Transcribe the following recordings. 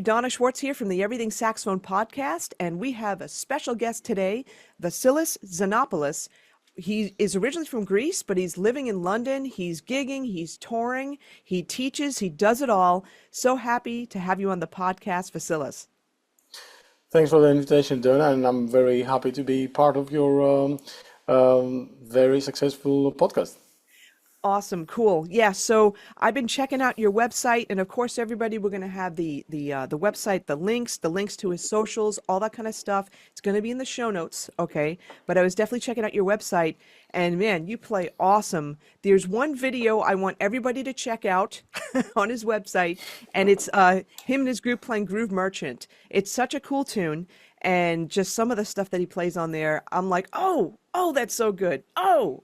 Donna Schwartz here from the Everything Saxophone Podcast, and we have a special guest today, Vasilis Xenopoulos. He is originally from Greece, but he's living in London. He's gigging, he's touring, he teaches, he does it all. So happy to have you on the podcast, Vasilis. Thanks for the invitation, Donna, and I'm very happy to be part of your very successful podcast. Awesome, cool. Yeah, so I've been checking out your website, and of course, everybody, we're going to have the website, the links to his socials, all that kind of stuff. It's going to be in the show notes, okay? But I was definitely checking out your website, and man, you play awesome. There's one video I want everybody to check out on his website, and it's him and his group playing Groove Merchant. It's such a cool tune, and just some of the stuff that he plays on there, I'm like, oh, that's so good. Oh,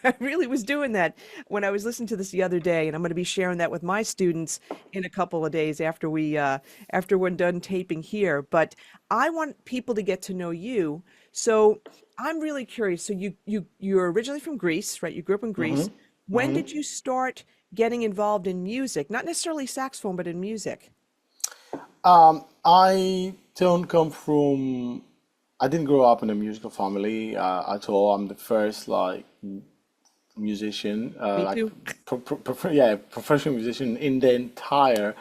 I really was doing that when I was listening to this the other day, and I'm going to be sharing that with my students in a couple of days after we're done taping here. But I want people to get to know you. So I'm really curious. So you're originally from Greece, right? You grew up in Greece. When did you start getting involved in music? Not necessarily saxophone, but in music. I don't come from. I didn't grow up in a musical family at all. I'm the first musician, Me too. professional musician in the entire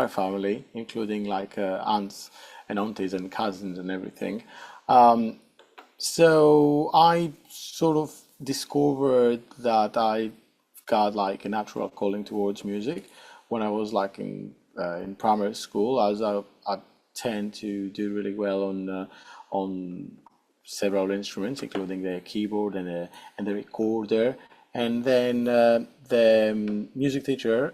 family, including aunts and aunties and cousins and everything. So I sort of discovered that I got like a natural calling towards music when I was in primary school, as I tend to do really well on several instruments, including the keyboard and the recorder. And then the music teacher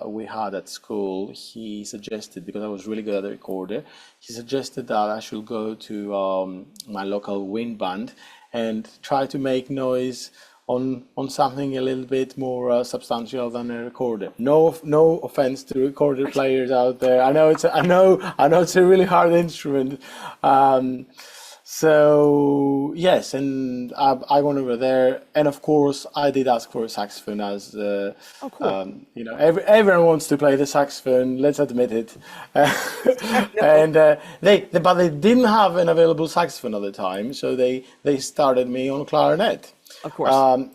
we had at school, he suggested, because I was really good at the recorder, he suggested that I should go to my local wind band and try to make noise on something a little bit more substantial than a recorder. No offense to recorder players out there. I know it's a really hard instrument. So yes, and I went over there, and of course I did ask for a saxophone, as Oh, cool. everyone wants to play the saxophone. Let's admit it. And but they didn't have an available saxophone at the time, so they started me on clarinet. Of course.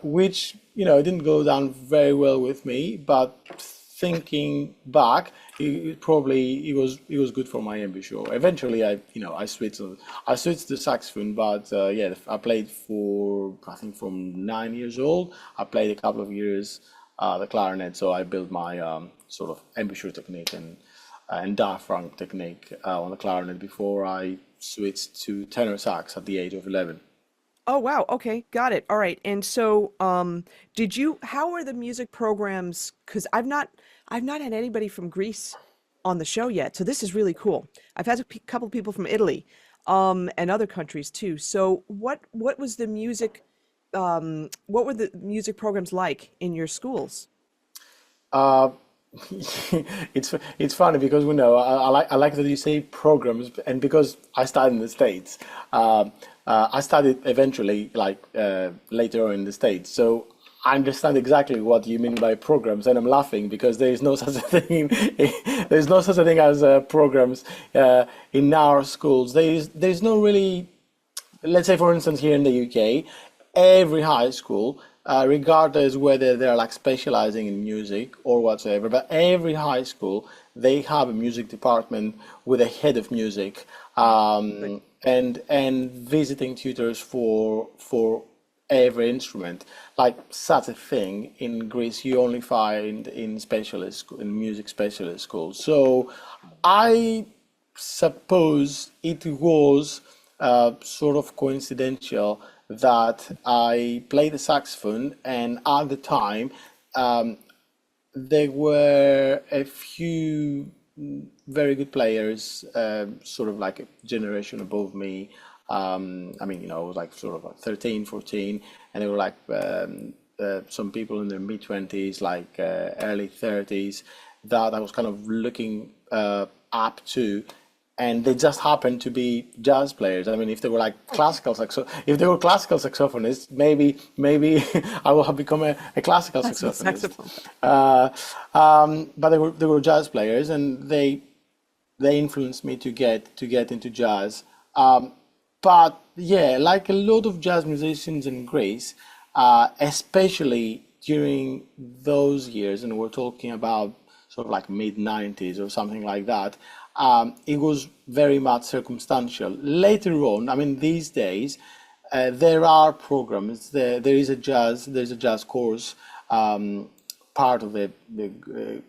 Which didn't go down very well with me, but thinking back, it was good for my embouchure. Eventually, I switched to saxophone, but I played I think from 9 years old. I played a couple of years the clarinet, so I built my sort of embouchure technique and diaphragm technique on the clarinet before I switched to tenor sax at the age of 11. Oh, wow. Okay. Got it. All right. And so, how are the music programs? Because I've not had anybody from Greece on the show yet. So this is really cool. I've had a couple of people from Italy, and other countries too. So what was the music, what were the music programs like in your schools? Uh, it's funny because I like that you say programs, and because I studied in the States, I studied eventually later on in the States, so I understand exactly what you mean by programs, and I'm laughing because there is no such a thing. There's no such a thing as programs in our schools. There's no really. Let's say, for instance, here in the UK, every high school, regardless whether they're specializing in music or whatsoever, but every high school, they have a music department with a head of music, and visiting tutors for every instrument. Like such a thing in Greece, you only find in music specialist schools. So I suppose it was sort of coincidental that I played the saxophone, and at the time there were a few very good players, sort of like a generation above me. I was sort of 13, 14, and there were some people in their mid-20s, early 30s, that I was kind of looking up to. and they just happen to be jazz players. I mean, if they were like if they were classical saxophonists, maybe I will have become a classical Classical saxophonist. saxophone. Uh, but they were jazz players, and they influenced me to get into jazz. But yeah, like a lot of jazz musicians in Greece, especially during those years, and we're talking about sort of like mid 90s or something like that, it was very much circumstantial. Later on, I mean, these days, there are programs. There's a jazz course, part of the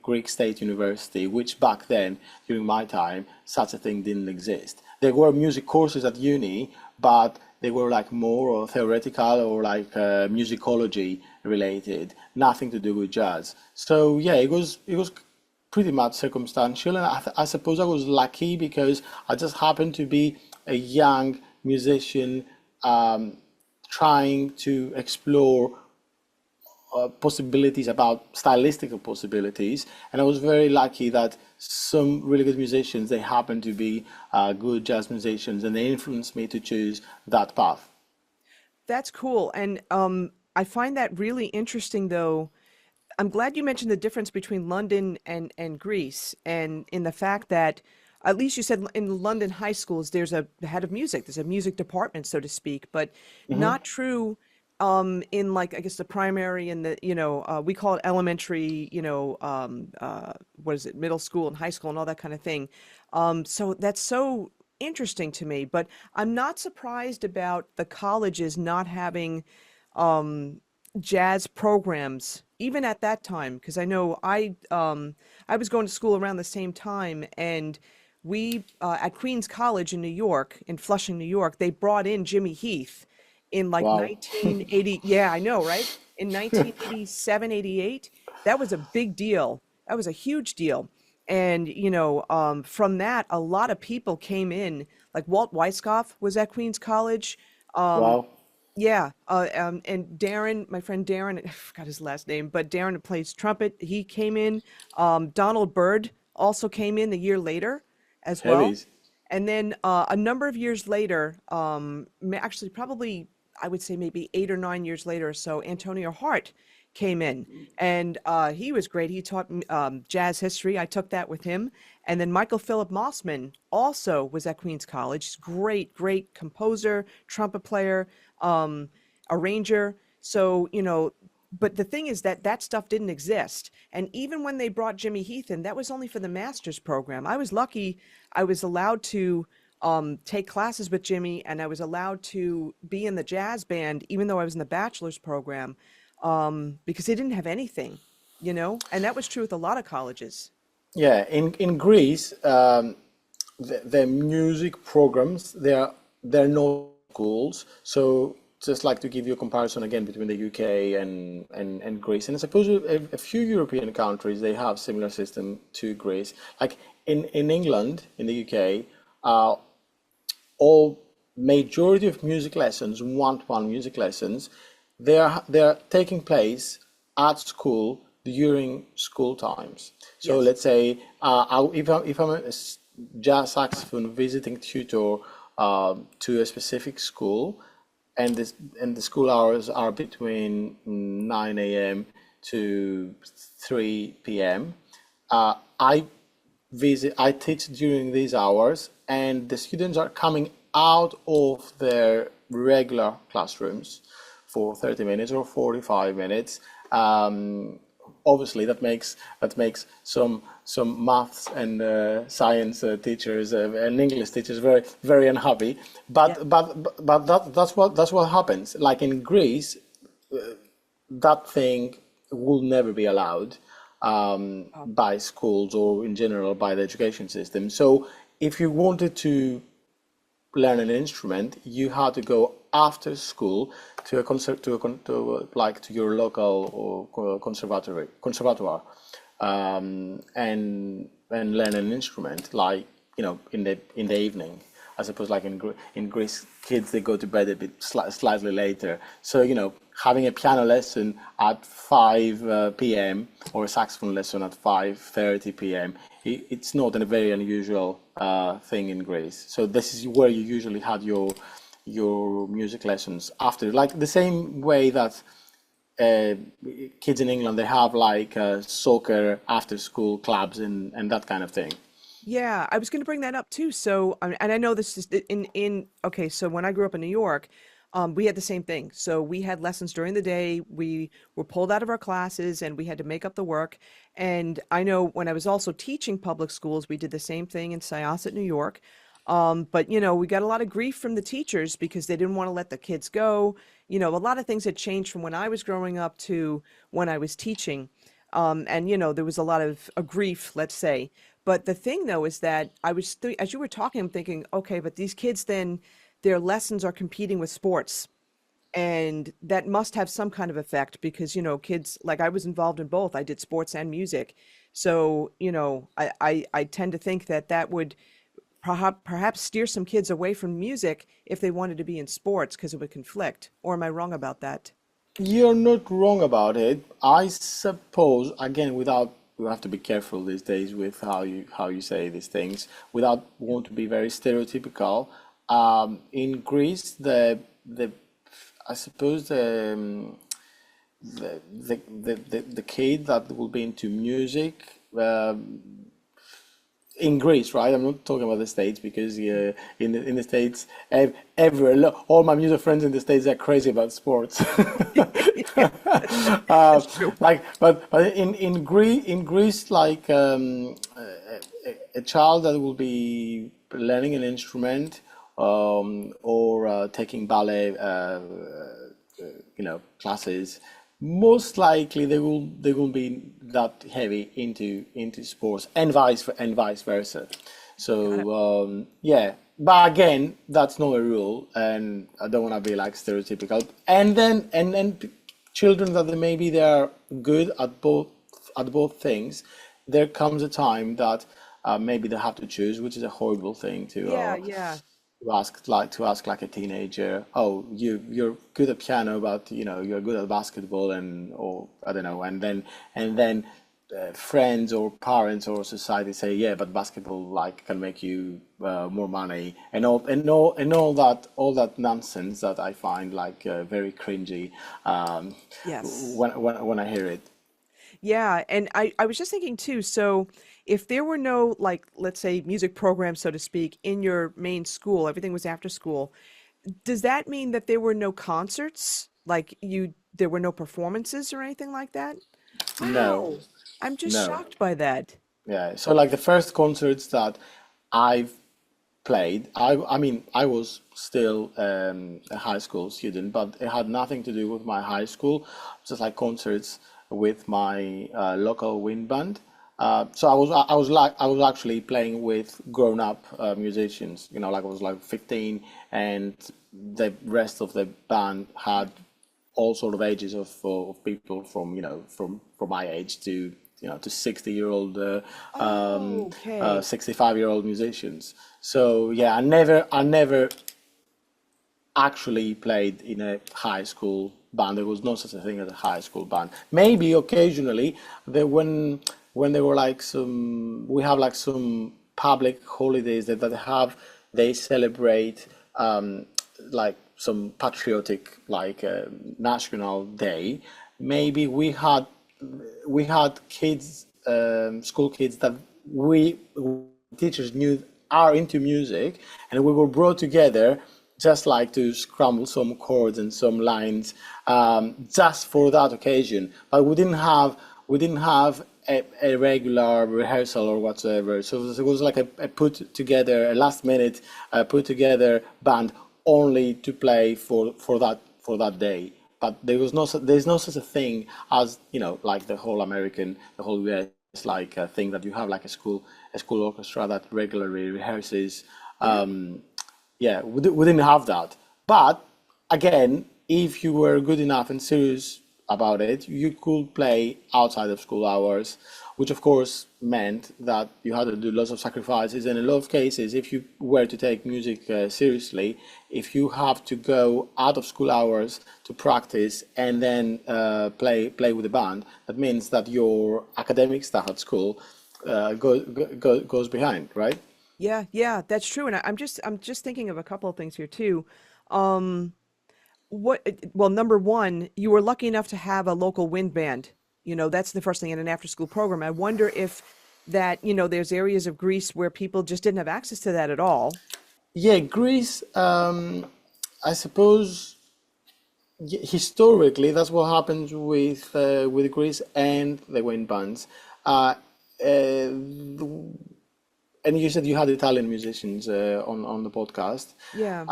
Greek State University, which back then, during my time, such a thing didn't exist. There were music courses at uni, but they were like more theoretical or like musicology related, nothing to do with jazz. So yeah, it was pretty much circumstantial, and I suppose I was lucky because I just happened to be a young musician, trying to explore possibilities, about stylistic possibilities, and I was very lucky that some really good musicians, they happen to be good jazz musicians, and they influenced me to choose that path. That's cool. And I find that really interesting, though. I'm glad you mentioned the difference between London and Greece, and in the fact that at least you said in London high schools there's a head of music, there's a music department, so to speak, but not true in like I guess the primary and the we call it elementary, what is it, middle school and high school and all that kind of thing. So that's so interesting to me, but I'm not surprised about the colleges not having jazz programs even at that time, because I know I was going to school around the same time, and we at Queens College in New York, in Flushing, New York, they brought in Jimmy Heath in like Wow. 1980. Yeah, I know, right? In 1987, 88. That was a big deal. That was a huge deal. And from that, a lot of people came in. Like Walt Weiskopf was at Queens College. Um, Wow. yeah, and Darren, my friend Darren, I forgot his last name, but Darren that plays trumpet, he came in. Donald Byrd also came in a year later as well. Heavies. And then a number of years later, actually probably I would say maybe 8 or 9 years later or so, Antonio Hart came in, and he was great. He taught jazz history. I took that with him. And then Michael Philip Mossman also was at Queens College. He's great, great composer, trumpet player, arranger. So, but the thing is that that stuff didn't exist. And even when they brought Jimmy Heath in, that was only for the master's program. I was lucky I was allowed to take classes with Jimmy, and I was allowed to be in the jazz band, even though I was in the bachelor's program, because they didn't have anything, and that was true with a lot of colleges. Yeah, in Greece, the music programs, they're not schools. So just like to give you a comparison again between the UK and Greece, and I suppose a few European countries, they have similar system to Greece. Like in England, in the UK, all majority of music lessons, one-to-one music lessons, they are taking place at school during school times. So Yes. let's say if I'm a jazz saxophone visiting tutor to a specific school, and the school hours are between 9 a.m. to 3 p.m. I teach during these hours, and the students are coming out of their regular classrooms for 30 minutes or 45 minutes. Obviously, that makes some maths and science teachers and English teachers very very unhappy. Yeah. That's what happens. Like in Greece, that thing will never be allowed Oh, by schools or in general by the education system. So if you wanted to learn an instrument, you had to go after school to a concert to your local or conservatoire, and learn an instrument like in the evening. I suppose like in Greece, kids they go to bed a bit slightly later. So having a piano lesson at 5 p.m. or a saxophone lesson at 5:30 p.m. It's not a very unusual thing in Greece. So this is where you usually had your music lessons after, like the same way that uh, kids in England they have like soccer after school clubs and that kind of thing. Yeah, I was going to bring that up too. So, and I know this is okay. So when I grew up in New York, we had the same thing. So we had lessons during the day. We were pulled out of our classes, and we had to make up the work. And I know when I was also teaching public schools, we did the same thing in Syosset, New York. But we got a lot of grief from the teachers because they didn't want to let the kids go. A lot of things had changed from when I was growing up to when I was teaching. And there was a lot of grief, let's say. But the thing though is that as you were talking, I'm thinking, okay, but these kids then their lessons are competing with sports, and that must have some kind of effect because kids, like I was involved in both. I did sports and music, so I tend to think that that would perhaps steer some kids away from music if they wanted to be in sports because it would conflict. Or am I wrong about that? You're not wrong about it. I suppose, again, without you have to be careful these days with how you say these things, without want to be very stereotypical. In Greece, the I suppose the kid that will be into music. In Greece, right? I'm not talking about the States because in the States, all my music friends in the States are crazy about sports. Yeah, that's true. But in Greece, like a child that will be learning an instrument or taking ballet, classes, most likely they will be that heavy into sports and vice versa. Got it. So yeah, but again, that's not a rule, and I don't want to be like stereotypical. And then children that maybe they are good at both things, there comes a time that maybe they have to choose, which is a horrible thing Yeah, yeah. to ask like a teenager, oh, you're good at piano, but you're good at basketball, and or I don't know, and then friends or parents or society say, yeah, but basketball like can make you more money, and all that nonsense that I find like very cringy Yes. when I hear it. Yeah, and I was just thinking too, so if there were no, like, let's say music programs, so to speak, in your main school, everything was after school, does that mean that there were no concerts? Like there were no performances or anything like that? No, Wow. I'm just no. shocked by that. Yeah, so like the first concerts that I've played, I mean, I was still a high school student, but it had nothing to do with my high school, just like concerts with my local wind band. So I was actually playing with grown-up musicians, like I was like 15, and the rest of the band had all sort of ages of people from from my age to 60-year-old Oh, okay. 65-year-old musicians. So yeah, I never actually played in a high school band. There was no such a thing as a high school band. Maybe occasionally there when there were like we have like some public holidays they celebrate like some patriotic like national day. Maybe we had kids, school kids that we teachers knew are into music, and we were brought together just like to scramble some chords and some lines, just for that occasion. But we didn't have a regular rehearsal or whatsoever. So it was like a put together, a last minute put together band only to play for that day. But there's no such a thing as like the whole US like thing that you have like a school orchestra that regularly rehearses. Yeah. Yeah, we didn't have that. But again, if you were good enough and serious about it, you could play outside of school hours, which of course meant that you had to do lots of sacrifices. And in a lot of cases, if you were to take music seriously, if you have to go out of school hours to practice and then play with the band, that means that your academic stuff at school goes behind, right? Yeah, that's true. And I'm just thinking of a couple of things here too. Um, well, number one, you were lucky enough to have a local wind band. That's the first thing in an after school program. I wonder if that, there's areas of Greece where people just didn't have access to that at all. Yeah, Greece, I suppose historically that's what happens with Greece and the wind bands. And you said you had Italian musicians on the podcast. Yeah.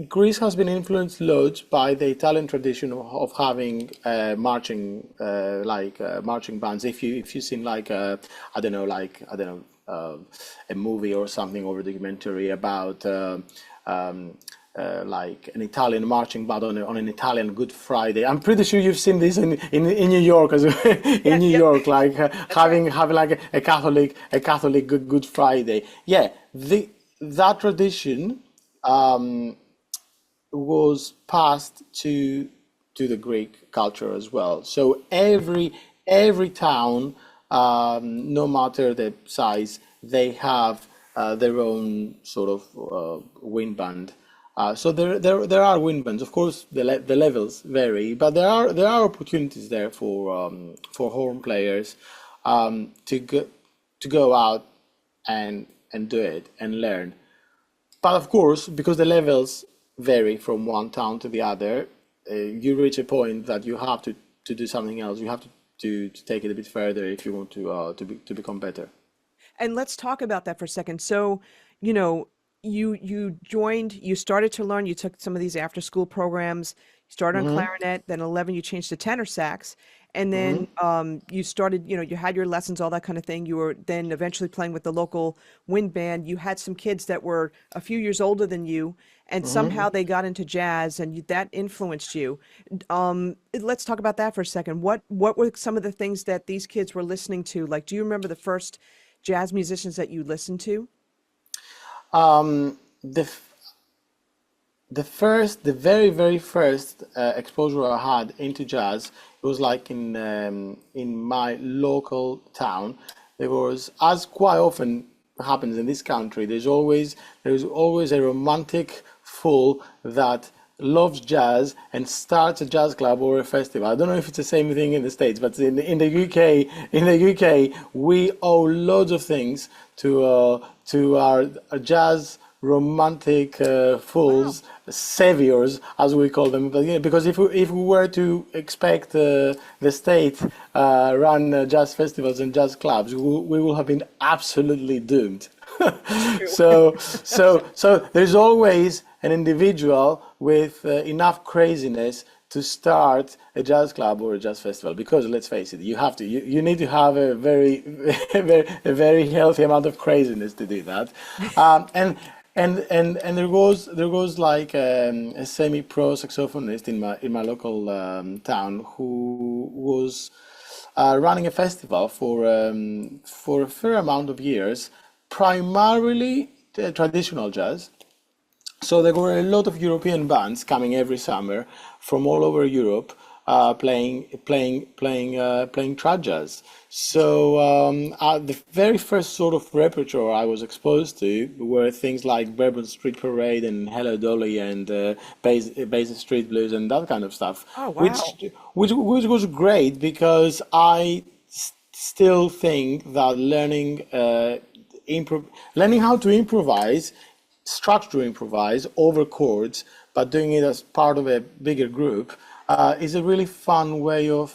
Greece has been influenced loads by the Italian tradition of having marching bands. If you've seen a movie or something or a documentary about like an Italian marching band on an Italian Good Friday. I'm pretty sure you've seen this in New York as well. In Yeah, New yep. York, like That's right. having like a Catholic Good Friday. Yeah, the that tradition was passed to the Greek culture as well. So every town, no matter the size, they have their own sort of wind band. So there are wind bands. Of course, the levels vary, but there are opportunities there for horn players to go out and do it and learn. But of course, because the levels vary from one town to the other, you reach a point that you have to do something else. You have to take it a bit further if you want to become better. And let's talk about that for a second. So, you know, you started to learn, you took some of these after school programs, you started on clarinet, then 11 you changed to tenor sax, and then you started, you had your lessons, all that kind of thing. You were then eventually playing with the local wind band. You had some kids that were a few years older than you, and somehow they got into jazz, and that influenced you. Let's talk about that for a second. What were some of the things that these kids were listening to? Like, do you remember the first jazz musicians that you listened to? The the very, very first exposure I had into jazz, it was like in my local town. There was, as quite often happens in this country, there's always a romantic fool that loves jazz and starts a jazz club or a festival. I don't know if it's the same thing in the States, but in the UK, we owe loads of things to our jazz romantic Wow. fools, saviors, as we call them. But, because if we were to expect the state run jazz festivals and jazz clubs, we will have been absolutely doomed. That's true. So there's always an individual with enough craziness to start a jazz club or a jazz festival, because let's face it, you need to have a very a very healthy amount of craziness to do that. And there was like a semi-pro saxophonist in my local town who was running a festival for a fair amount of years, primarily traditional jazz. So there were a lot of European bands coming every summer from all over Europe, playing trad jazz. So the very first sort of repertoire I was exposed to were things like Bourbon Street Parade and Hello Dolly and Basin Street Blues and that kind of stuff, Oh, which wow. which was great because I still think that learning how to improvise, structure improvise over chords, but doing it as part of a bigger group, is a really fun way of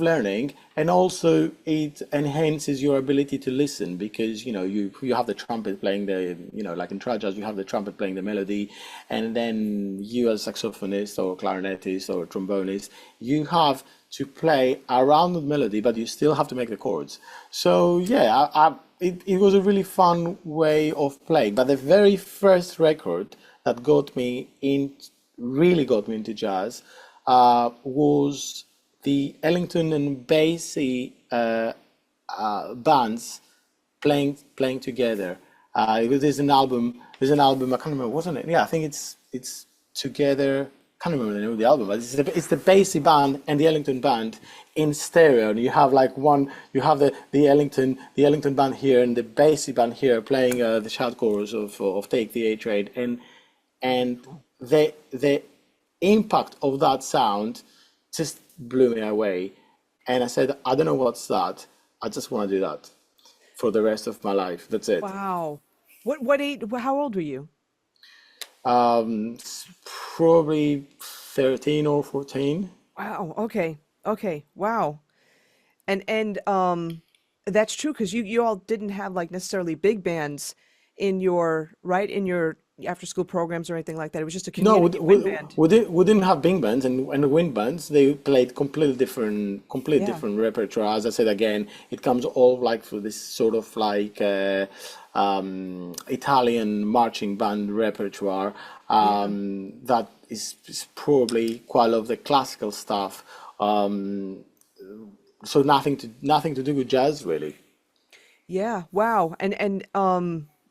learning, and also it enhances your ability to listen because you have the trumpet playing like in trad jazz you have the trumpet playing the melody, and then you as saxophonist or clarinetist or trombonist, you have to play around the melody, but you still have to make the chords. So yeah, it was a really fun way of playing. But the very first record that really got me into jazz, was the Ellington and Basie bands playing together. There's an album. I can't remember, wasn't it? Yeah, I think it's together. can't remember the name of the album, but it's the Basie band and the Ellington band in stereo, and you have like you have the Ellington band here and the Basie band here playing the shout chorus of Take the A Train, and the impact of that sound just blew me away, and I said, I don't know what's that. I just want to do that for the rest of my life. That's it. Wow. What age, how old were you? It's probably 13 or 14. Wow. Okay. Okay. Wow. And that's true because you all didn't have like necessarily big bands in your right in your after school programs or anything like that. It was just a No, community wind band. we didn't have big bands and the wind bands. They played completely Yeah. different repertoire. As I said again, it comes all like for this sort of like Italian marching band repertoire. Yeah. That is probably quite a lot of the classical stuff. So nothing to do with jazz really. Yeah. Wow. And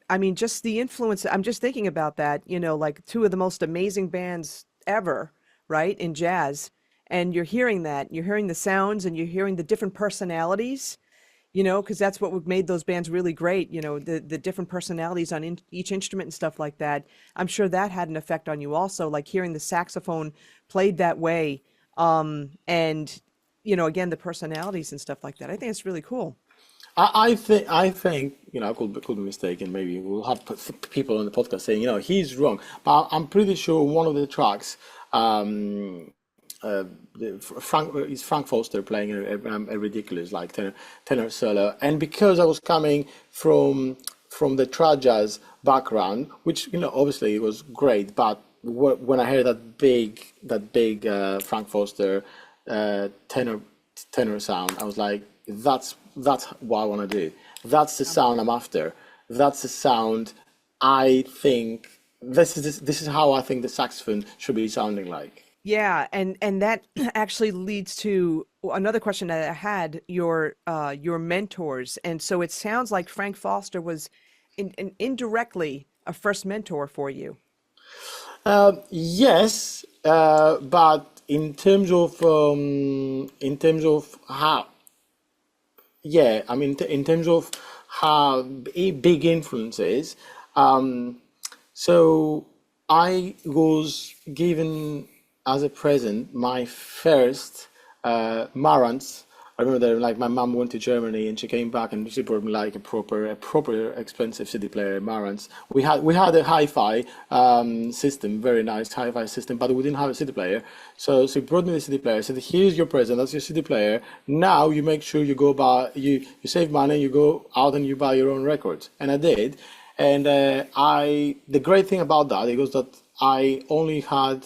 I mean just the influence I'm just thinking about that, like two of the most amazing bands ever, right? In jazz. And you're hearing that. You're hearing the sounds and you're hearing the different personalities, because that's what made those bands really great, the different personalities on each instrument and stuff like that. I'm sure that had an effect on you also, like hearing the saxophone played that way. And again, the personalities and stuff like that. I think it's really cool. I think I could be mistaken. Maybe we'll have people on the podcast saying he's wrong, but I'm pretty sure one of the tracks, Frank Foster playing a ridiculous like tenor solo, and because I was coming from the trad jazz background, which obviously it was great, but when I heard that big Frank Foster tenor sound, I was like, that's what I want to do. That's the sound I'm after. That's the sound I think. This is how I think the saxophone should be sounding like. Yeah, and that actually leads to another question that I had, your mentors. And so it sounds like Frank Foster was indirectly a first mentor for you. Yes, but in terms of how, yeah, I mean, in terms of how big influences, um, so I was given as a present my first Marantz. I remember that like my mom went to Germany and she came back and she brought me like a proper expensive CD player, Marantz. We had a hi-fi system, very nice hi-fi system, but we didn't have a CD player. So she brought me the CD player. Said, "Here's your present. That's your CD player. Now you make sure you go buy you save money. You go out and you buy your own records." And I did. And the great thing about that it was that I only had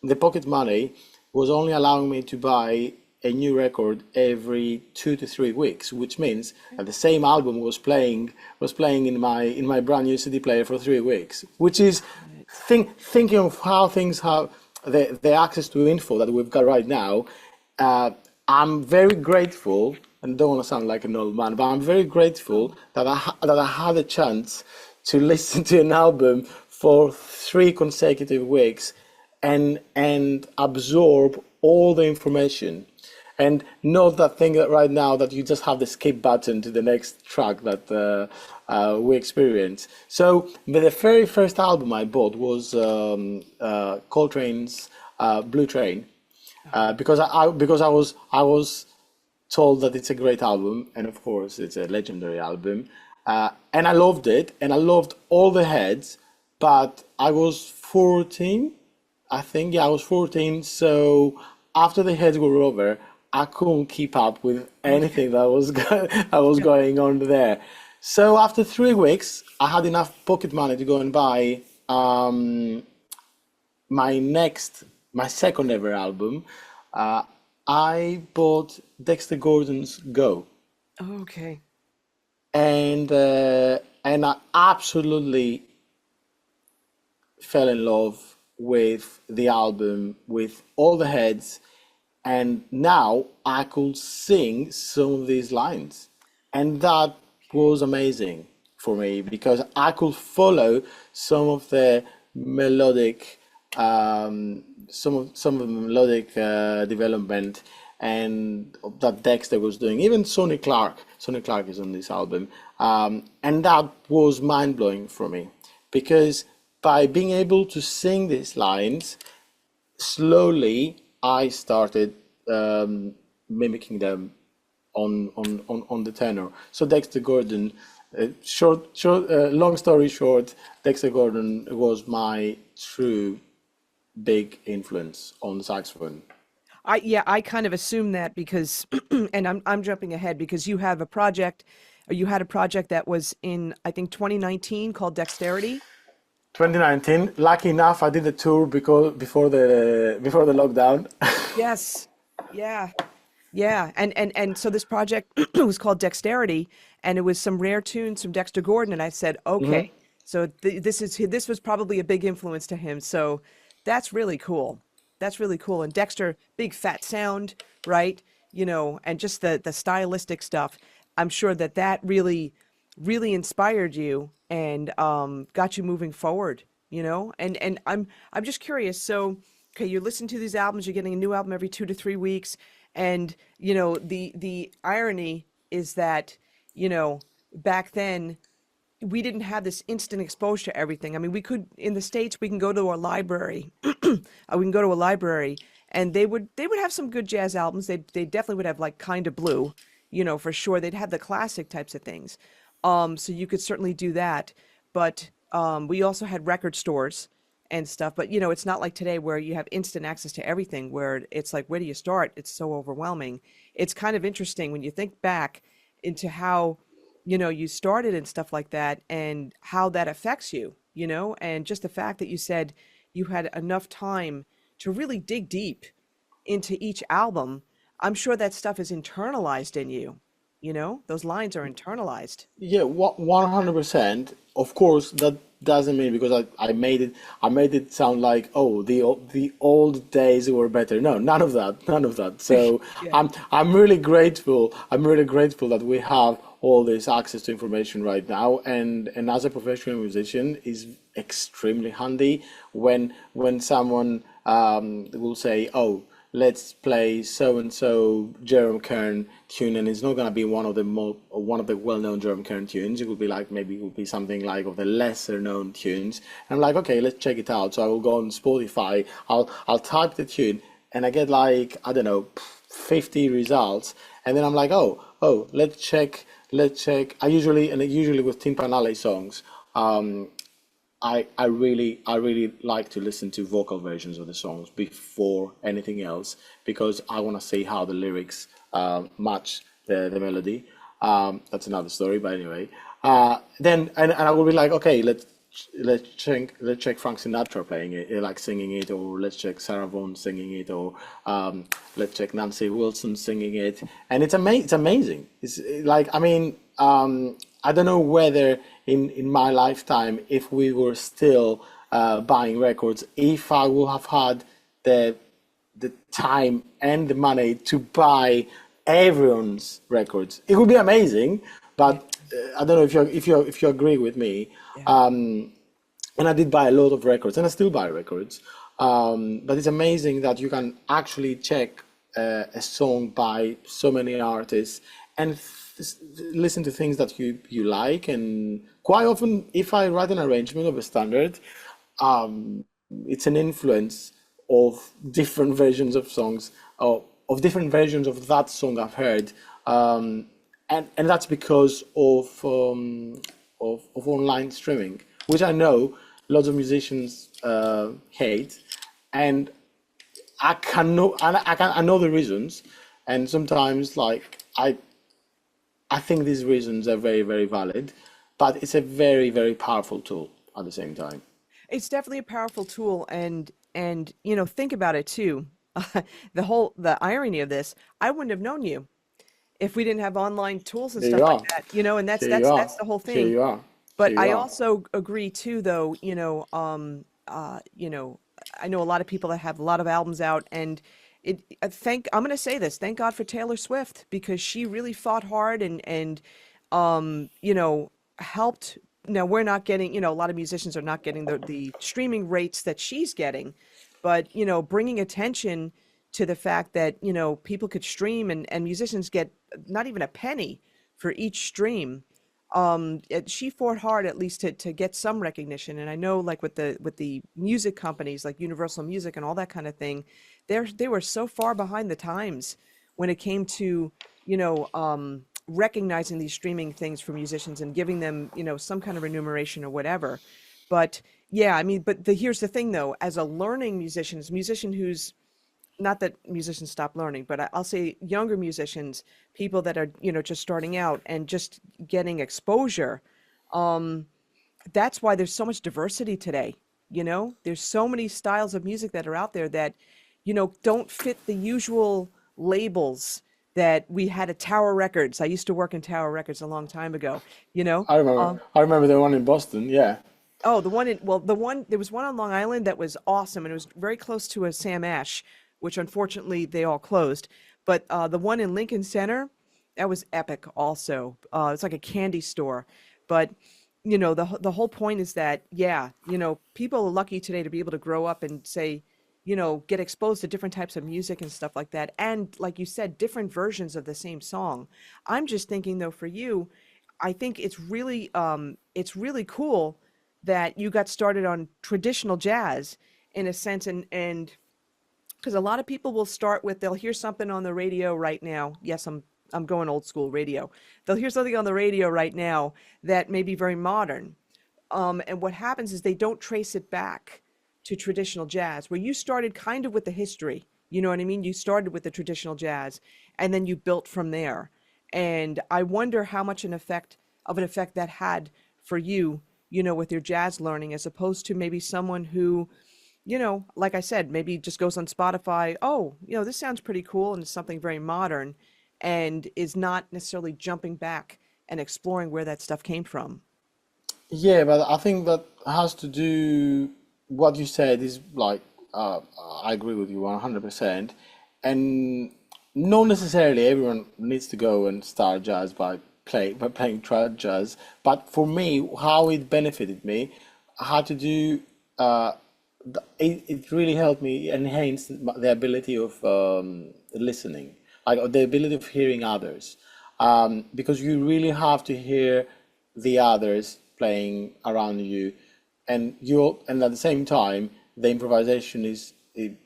the pocket money was only allowing me to buy a new record every 2 to 3 weeks, which means that the same album was playing in my brand new CD player for 3 weeks, which is thinking of how things have the access to info that we've got right now. I'm very grateful, and don't want to sound like an old man, but I'm very grateful that I had a chance to listen to an album for 3 consecutive weeks and absorb all the information and not that thing that right now that you just have the skip button to the next track that we experience. So the very first album I bought was Coltrane's Blue Train, because I was told that it's a great album, and of course it's a legendary album, and I loved it, and I loved all the heads, but I was 14, I think. Yeah, I was 14. So after the heads were over, I couldn't keep up with anything that was going on there. So after 3 weeks, I had enough pocket money to go and buy my second ever album. I bought Dexter Gordon's Go, Okay. and I absolutely fell in love with the album, with all the heads, and now I could sing some of these lines, and that was amazing for me because I could follow some of the melodic some of the melodic development and that Dexter was doing. Even Sonny Clark is on this album, and that was mind blowing for me because by being able to sing these lines slowly, I started mimicking them on the tenor. So Dexter Gordon, long story short, Dexter Gordon was my true big influence on the saxophone. I kind of assume that because, and I'm jumping ahead because you have a project, or you had a project that was in, I think, 2019 called Dexterity. 2019, lucky enough, I did a tour because before the lockdown. Yes. Yeah. Yeah. And so this project was called Dexterity, and it was some rare tunes from Dexter Gordon. And I said, Mhm. okay, so this was probably a big influence to him. So that's really cool. That's really cool. And Dexter, big fat sound, right? And just the stylistic stuff. I'm sure that really inspired you and got you moving forward. And I'm just curious. So, okay, you listen to these albums, you're getting a new album every 2 to 3 weeks, and the irony is that back then we didn't have this instant exposure to everything. I mean, we could in the States we can go to a library, we can go to a library, and they would have some good jazz albums. They definitely would have like Kind of Blue, for sure. They'd have the classic types of things. So you could certainly do that. But we also had record stores and stuff. But it's not like today where you have instant access to everything. Where it's like, where do you start? It's so overwhelming. It's kind of interesting when you think back into how you started and stuff like that and how that affects you, and just the fact that you said you had enough time to really dig deep into each album. I'm sure that stuff is internalized in you, those lines are internalized. Yeah, 100%. Of course, that doesn't mean because I made it sound like, oh, the old days were better. No, none of that, none of that. So Yeah. I'm really grateful. I'm really grateful that we have all this access to information right now, and as a professional musician, is extremely handy when someone will say, oh, let's play so and so Jerome Kern tune, and it's not gonna be one of the well-known Jerome Kern tunes. It will be like maybe it will be something like of the lesser known tunes. And I'm like, okay, let's check it out. So I will go on Spotify. I'll type the tune, and I get like I don't know 50 results, and then I'm like, oh, let's check. Usually with Timpanale songs. I really like to listen to vocal versions of the songs before anything else because I want to see how the lyrics match the melody. That's another story, but anyway. Then and I will be like, okay, let's check Frank Sinatra playing it, like singing it, or let's check Sarah Vaughan singing it, or let's check Nancy Wilson singing it, and it's amazing. It's like I mean, I don't know whether in my lifetime, if we were still buying records, if I would have had the time and the money to buy everyone's records, it would be amazing. Yeah. But I don't know if you agree with me. Yeah. And I did buy a lot of records, and I still buy records. But it's amazing that you can actually check a song by so many artists and listen to things that you like. And quite often, if I write an arrangement of a standard, it's an influence of different versions of songs, of different versions of that song I've heard. And that's because of online streaming, which I know lots of musicians hate, and I know the reasons, and sometimes like I think these reasons are very very valid, but it's a very very powerful tool at the same time. It's definitely a powerful tool, and think about it too. The irony of this, I wouldn't have known you if we didn't have online tools and Here stuff you like are. that, and that's Here you that's are. that's the whole Here thing. you are. But Here you I are. also agree too, though, I know a lot of people that have a lot of albums out, and I'm going to say this, thank God for Taylor Swift because she really fought hard and helped. now we're not getting, a lot of musicians are not getting the streaming rates that she's getting, but, bringing attention to the fact that, people could stream and musicians get not even a penny for each stream. She fought hard at least to get some recognition. And I know like with the music companies like Universal Music and all that kind of thing, they were so far behind the times when it came to, recognizing these streaming things for musicians and giving them, some kind of remuneration or whatever. But yeah, I mean, but here's the thing though, as a learning musician, as a musician who's not that musicians stop learning, but I'll say younger musicians, people that are, just starting out and just getting exposure. That's why there's so much diversity today. There's so many styles of music that are out there that, don't fit the usual labels that we had at Tower Records. I used to work in Tower Records a long time ago, you know. I remember the one in Boston. Yeah. Oh, there was one on Long Island that was awesome, and it was very close to a Sam Ash, which unfortunately they all closed. But the one in Lincoln Center, that was epic also. It's like a candy store. But, the whole point is that, yeah, people are lucky today to be able to grow up and say, get exposed to different types of music and stuff like that. And like you said, different versions of the same song. I'm just thinking though, for you, I think it's really cool that you got started on traditional jazz in a sense, and because a lot of people will start with, they'll hear something on the radio right now. Yes, I'm going old school radio. They'll hear something on the radio right now that may be very modern. And what happens is they don't trace it back to traditional jazz, where you started kind of with the history. You know what I mean? You started with the traditional jazz and then you built from there. And I wonder how much an effect that had for you, with your jazz learning, as opposed to maybe someone who, like I said, maybe just goes on Spotify, oh, this sounds pretty cool and it's something very modern, and is not necessarily jumping back and exploring where that stuff came from. Yeah, but I think that has to do what you said is like I agree with you 100%, and not necessarily everyone needs to go and start jazz by playing trad jazz. But for me, how it benefited me, I had to do it really helped me enhance the ability of listening, like the ability of hearing others, because you really have to hear the others playing around you, and at the same time the improvisation is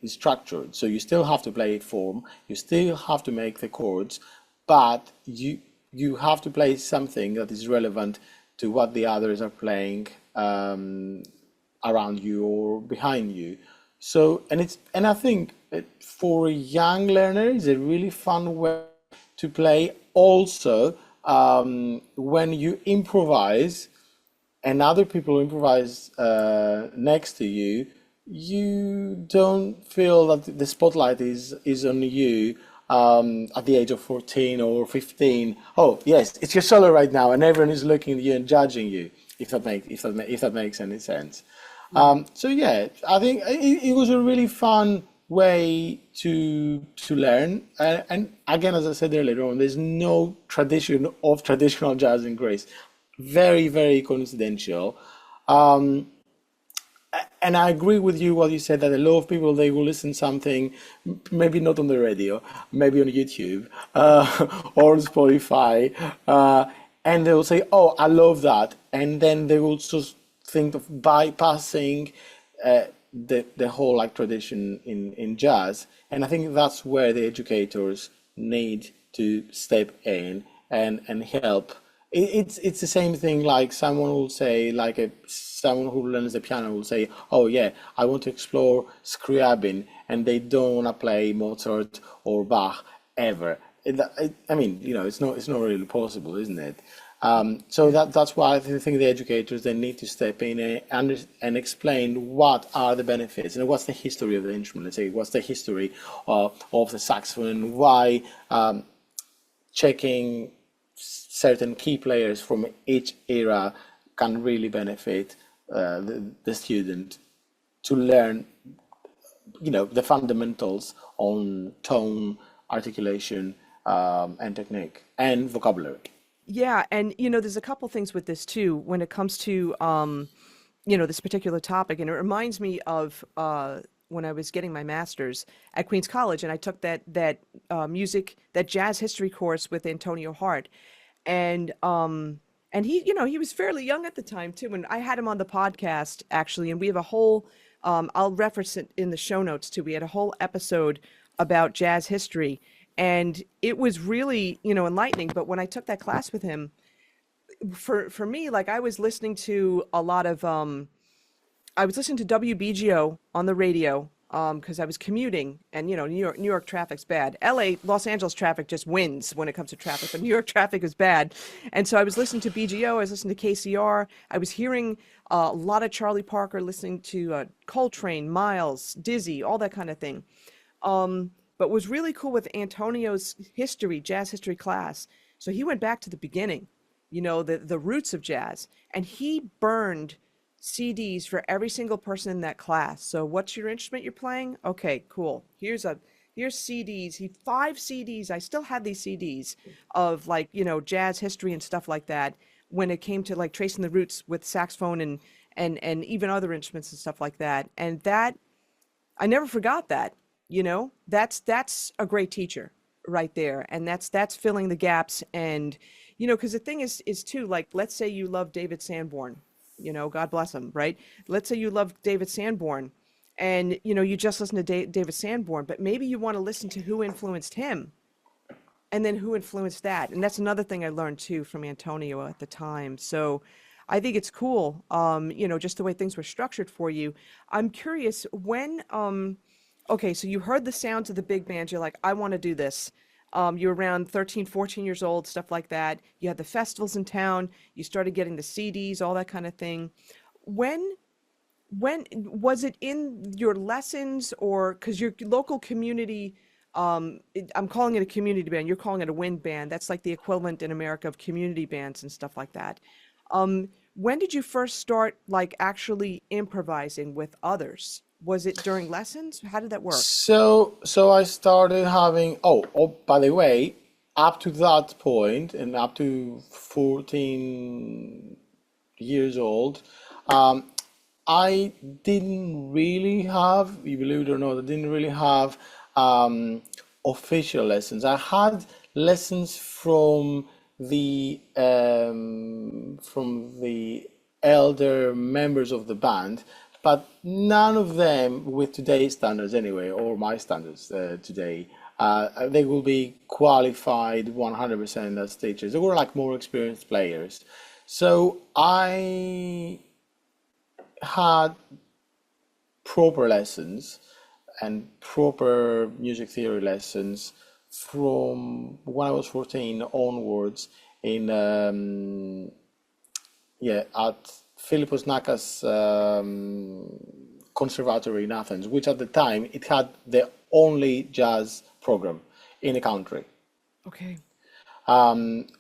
structured, so you still have to play form, you still have to make the chords, but you have to play something that is relevant to what the others are playing around you or behind you. So and I think for a young learner it's a really fun way to play also, when you improvise and other people improvise next to you, you don't feel that the spotlight is on you at the age of 14 or 15. Oh, yes, it's your solo right now, and everyone is looking at you and judging you, if that makes any sense. So yeah, I think it was a really fun way to learn. And again, as I said earlier on, there's no tradition of traditional jazz in Greece. Very, very coincidental. And I agree with you what you said, that a lot of people, they will listen something, maybe not on the radio, maybe on YouTube or on Spotify, and they will say, "Oh, I love that," and then they will just think of bypassing the whole like tradition in jazz. And I think that's where the educators need to step in and help. It's the same thing, like someone will say, someone who learns the piano will say, "Oh yeah, I want to explore Scriabin," and they don't want to play Mozart or Bach ever. I mean, it's not really possible, isn't it? So that's why I think the educators, they need to step in and explain what are the benefits and what's the history of the instrument. Let's say, what's the history of the saxophone, and why checking certain key players from each era can really benefit the student to learn, the fundamentals on tone, articulation, and technique and vocabulary. Yeah, and there's a couple things with this too when it comes to this particular topic, and it reminds me of when I was getting my master's at Queens College, and I took that jazz history course with Antonio Hart, and he was fairly young at the time too, and I had him on the podcast actually, and we have a whole I'll reference it in the show notes too. We had a whole episode about jazz history, and it was really enlightening. But when I took that class with him, for me, like I was listening to a lot of I was listening to WBGO on the radio because I was commuting, and New York traffic's bad. LA, Los Angeles traffic just wins when it comes to traffic, but New York traffic is bad. And so I was listening to BGO, I was listening to KCR, I was hearing a lot of Charlie Parker, listening to Coltrane, Miles, Dizzy, all that kind of thing. But was really cool with Antonio's jazz history class. So he went back to the beginning, the roots of jazz, and he burned CDs for every single person in that class. So what's your instrument you're playing? Okay, cool. Here's CDs. 5 CDs. I still had these CDs of like, jazz history and stuff like that when it came to like tracing the roots with saxophone and even other instruments and stuff like that. And that I never forgot that, that's a great teacher right there. And that's filling the gaps. And, because the thing is too, like, let's say you love David Sanborn, God bless him, right? Let's say you love David Sanborn and, you just listen to David Sanborn, but maybe you want to listen to who influenced him and then who influenced that. And that's another thing I learned too from Antonio at the time. So I think it's cool, just the way things were structured for you. I'm curious okay, so you heard the sounds of the big band. You're like, I want to do this. You're around 13, 14 years old, stuff like that. You had the festivals in town. You started getting the CDs, all that kind of thing. When was it in your lessons or because your local community, I'm calling it a community band. You're calling it a wind band. That's like the equivalent in America of community bands and stuff like that. When did you first start like actually improvising with others? Was it during lessons? How did that work? So I started having, by the way, up to that point and up to 14 years old, um, I didn't really have, you believe it or not, I didn't really have um, official lessons. I had lessons from the elder members of the band, but none of them with today's standards anyway, or my standards today. They will be qualified 100% as teachers. They were like more experienced players. So I had proper lessons and proper music theory lessons from when I was 14 onwards in at Philippos Nakas Conservatory in Athens, which at the time it had the only jazz program in the country. Okay. And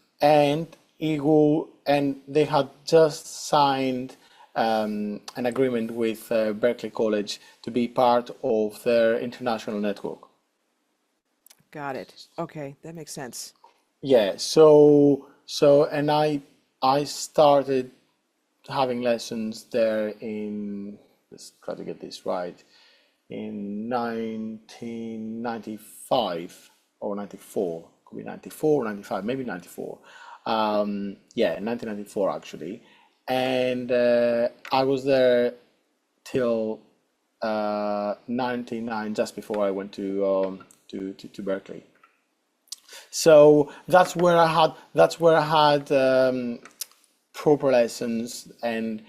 and they had just signed an agreement with Berklee College to be part of their international network. Got it. Okay, that makes sense. Yeah, and I started having lessons there in, let's try to get this right, in 1995 or 94, could be 94 or 95, maybe 94. 1994 actually. And I was there till 99, just before I went to Berklee. So that's where I had proper lessons and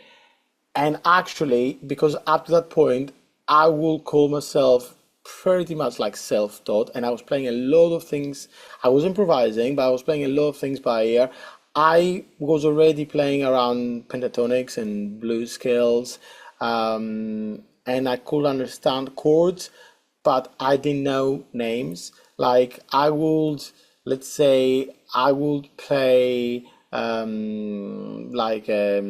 actually, because up to that point I will call myself pretty much like self-taught, and I was playing a lot of things. I was improvising, but I was playing a lot of things by ear. I was already playing around pentatonics and blues scales, and I could understand chords, but I didn't know names. Like let's say I would play like a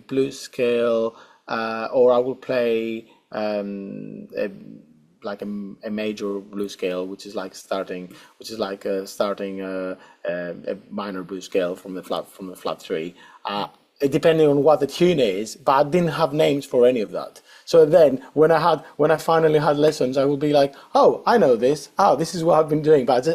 blues scale, or I would play like a major blues scale, which is like starting a minor blues scale from the flat three. Depending on what the tune is, but I didn't have names for any of that. So then, when I finally had lessons, I would be like, "Oh, I know this. Oh, this is what I've been doing." But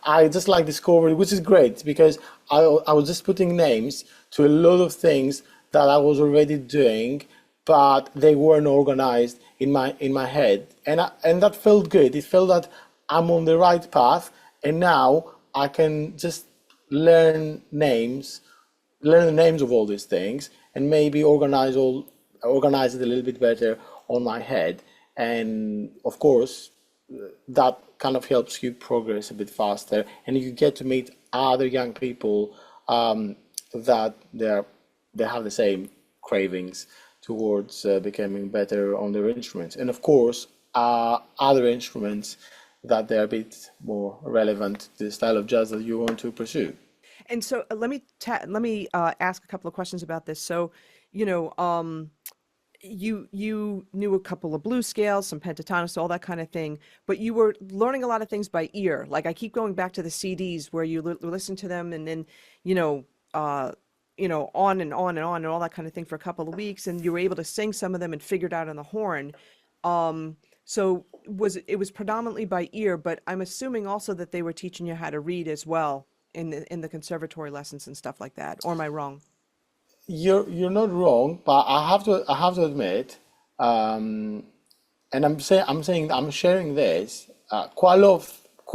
I just like discovery, which is great because I was just putting names to a lot of things that I was already doing, but they weren't organized in my head, and that felt good. It felt that I'm on the right path, and now I can just learn the names of all these things and maybe organize it a little bit better on my head. And of course, that kind of helps you progress a bit faster, and you get to meet other young people that they have the same cravings towards becoming better on their instruments, and of course other instruments that they're a bit more relevant to the style of jazz that you want to pursue. And so let me ask a couple of questions about this. So, you know, you knew a couple of blues scales, some pentatonics, all that kind of thing, but you were learning a lot of things by ear. Like I keep going back to the CDs where you listen to them, and then you know, on and on and on and all that kind of thing for a couple of weeks, and you were able to sing some of them and figure it out on the horn. So it was predominantly by ear, but I'm assuming also that they were teaching you how to read as well in the conservatory lessons and stuff like that. Or am I wrong? You're not wrong, but I have to admit, and I'm sharing this quite a lot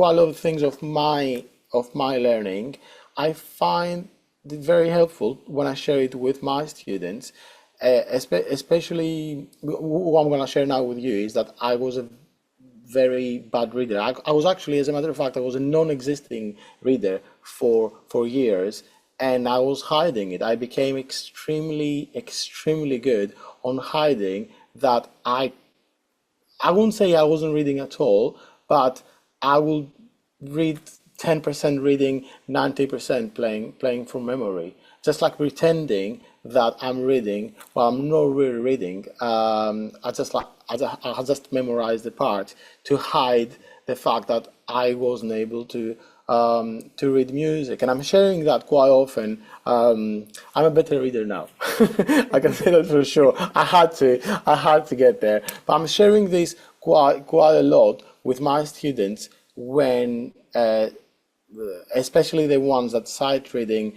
of things of my learning. I find it very helpful when I share it with my students, especially what I'm going to share now with you is that I was a very bad reader. I was actually, as a matter of fact, I was a non-existing reader for years, and I was hiding it. I became extremely good on hiding that I won't say I wasn't reading at all, but I will read 10% reading, 90% playing from memory, just like pretending that I'm reading while I'm not really reading. I just memorized the part to hide the fact that I wasn't able to read music, and I'm sharing that quite often. I'm a better reader now. I can say that for sure. I had to get there, but I'm sharing this quite a lot with my students when, especially the ones that sight reading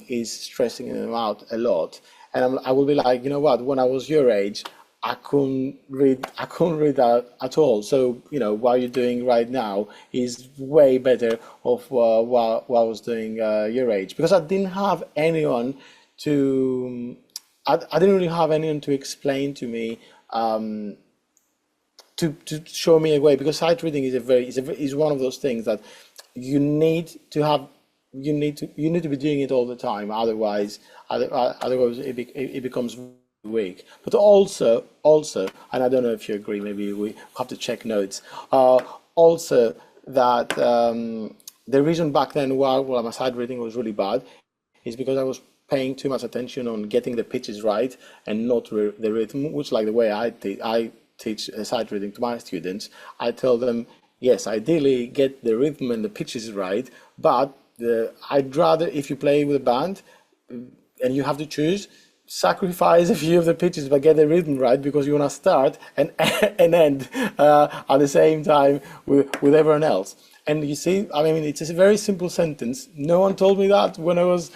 is stressing them out a lot. And I will be like, you know what? When I was your age, I couldn't read that at all. So, what you're doing right now is way better of what I was doing your age, because I didn't have anyone to, I didn't really have anyone to explain to me, to show me a way, because sight reading is one of those things that you need to have. You need to be doing it all the time. Otherwise it becomes weak. But also, and I don't know if you agree. Maybe we have to check notes. Also, that the reason back then why my sight reading was really bad is because I was paying too much attention on getting the pitches right and not the rhythm, which, like the way I teach sight reading to my students, I tell them, yes, ideally get the rhythm and the pitches right, but I'd rather, if you play with a band and you have to choose, sacrifice a few of the pitches but get the rhythm right, because you want to start and end at the same time with everyone else. And you see, I mean, it's a very simple sentence. No one told me that when I was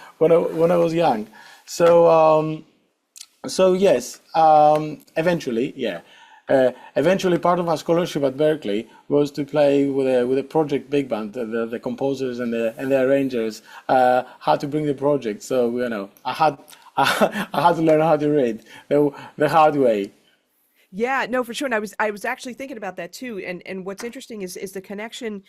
young. So yes, eventually, yeah. Eventually, part of my scholarship at Berklee was to play with a project big band. The composers and the arrangers had to bring the project, so I had to learn how to read the hard way. Yeah, no, for sure. And I was actually thinking about that too. And what's interesting is the connection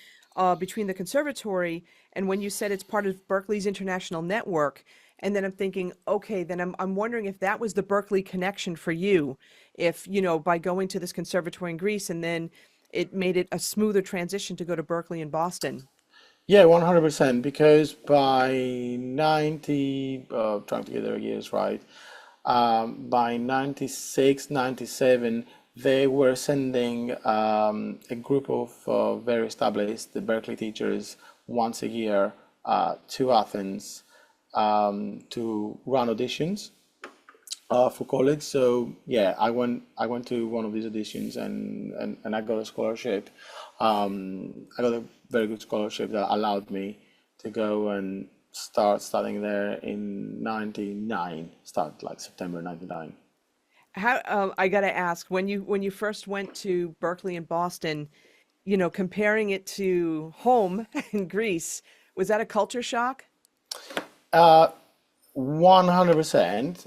between the conservatory and when you said it's part of Berklee's international network. And then I'm thinking, okay, then I'm wondering if that was the Berklee connection for you, if by going to this conservatory in Greece, and then it made it a smoother transition to go to Berklee in Boston. Yeah, 100%. Because by 90, trying to get their years right, by 96, 97, they were sending a group of very established the Berklee teachers once a year to Athens to run auditions for college. So yeah, I went to one of these auditions and I got a scholarship. I got a very good scholarship that allowed me to go and start studying there in 99, start like September 99. How I gotta ask, when you first went to Berkeley in Boston, comparing it to home in Greece, was that a culture shock? 100%.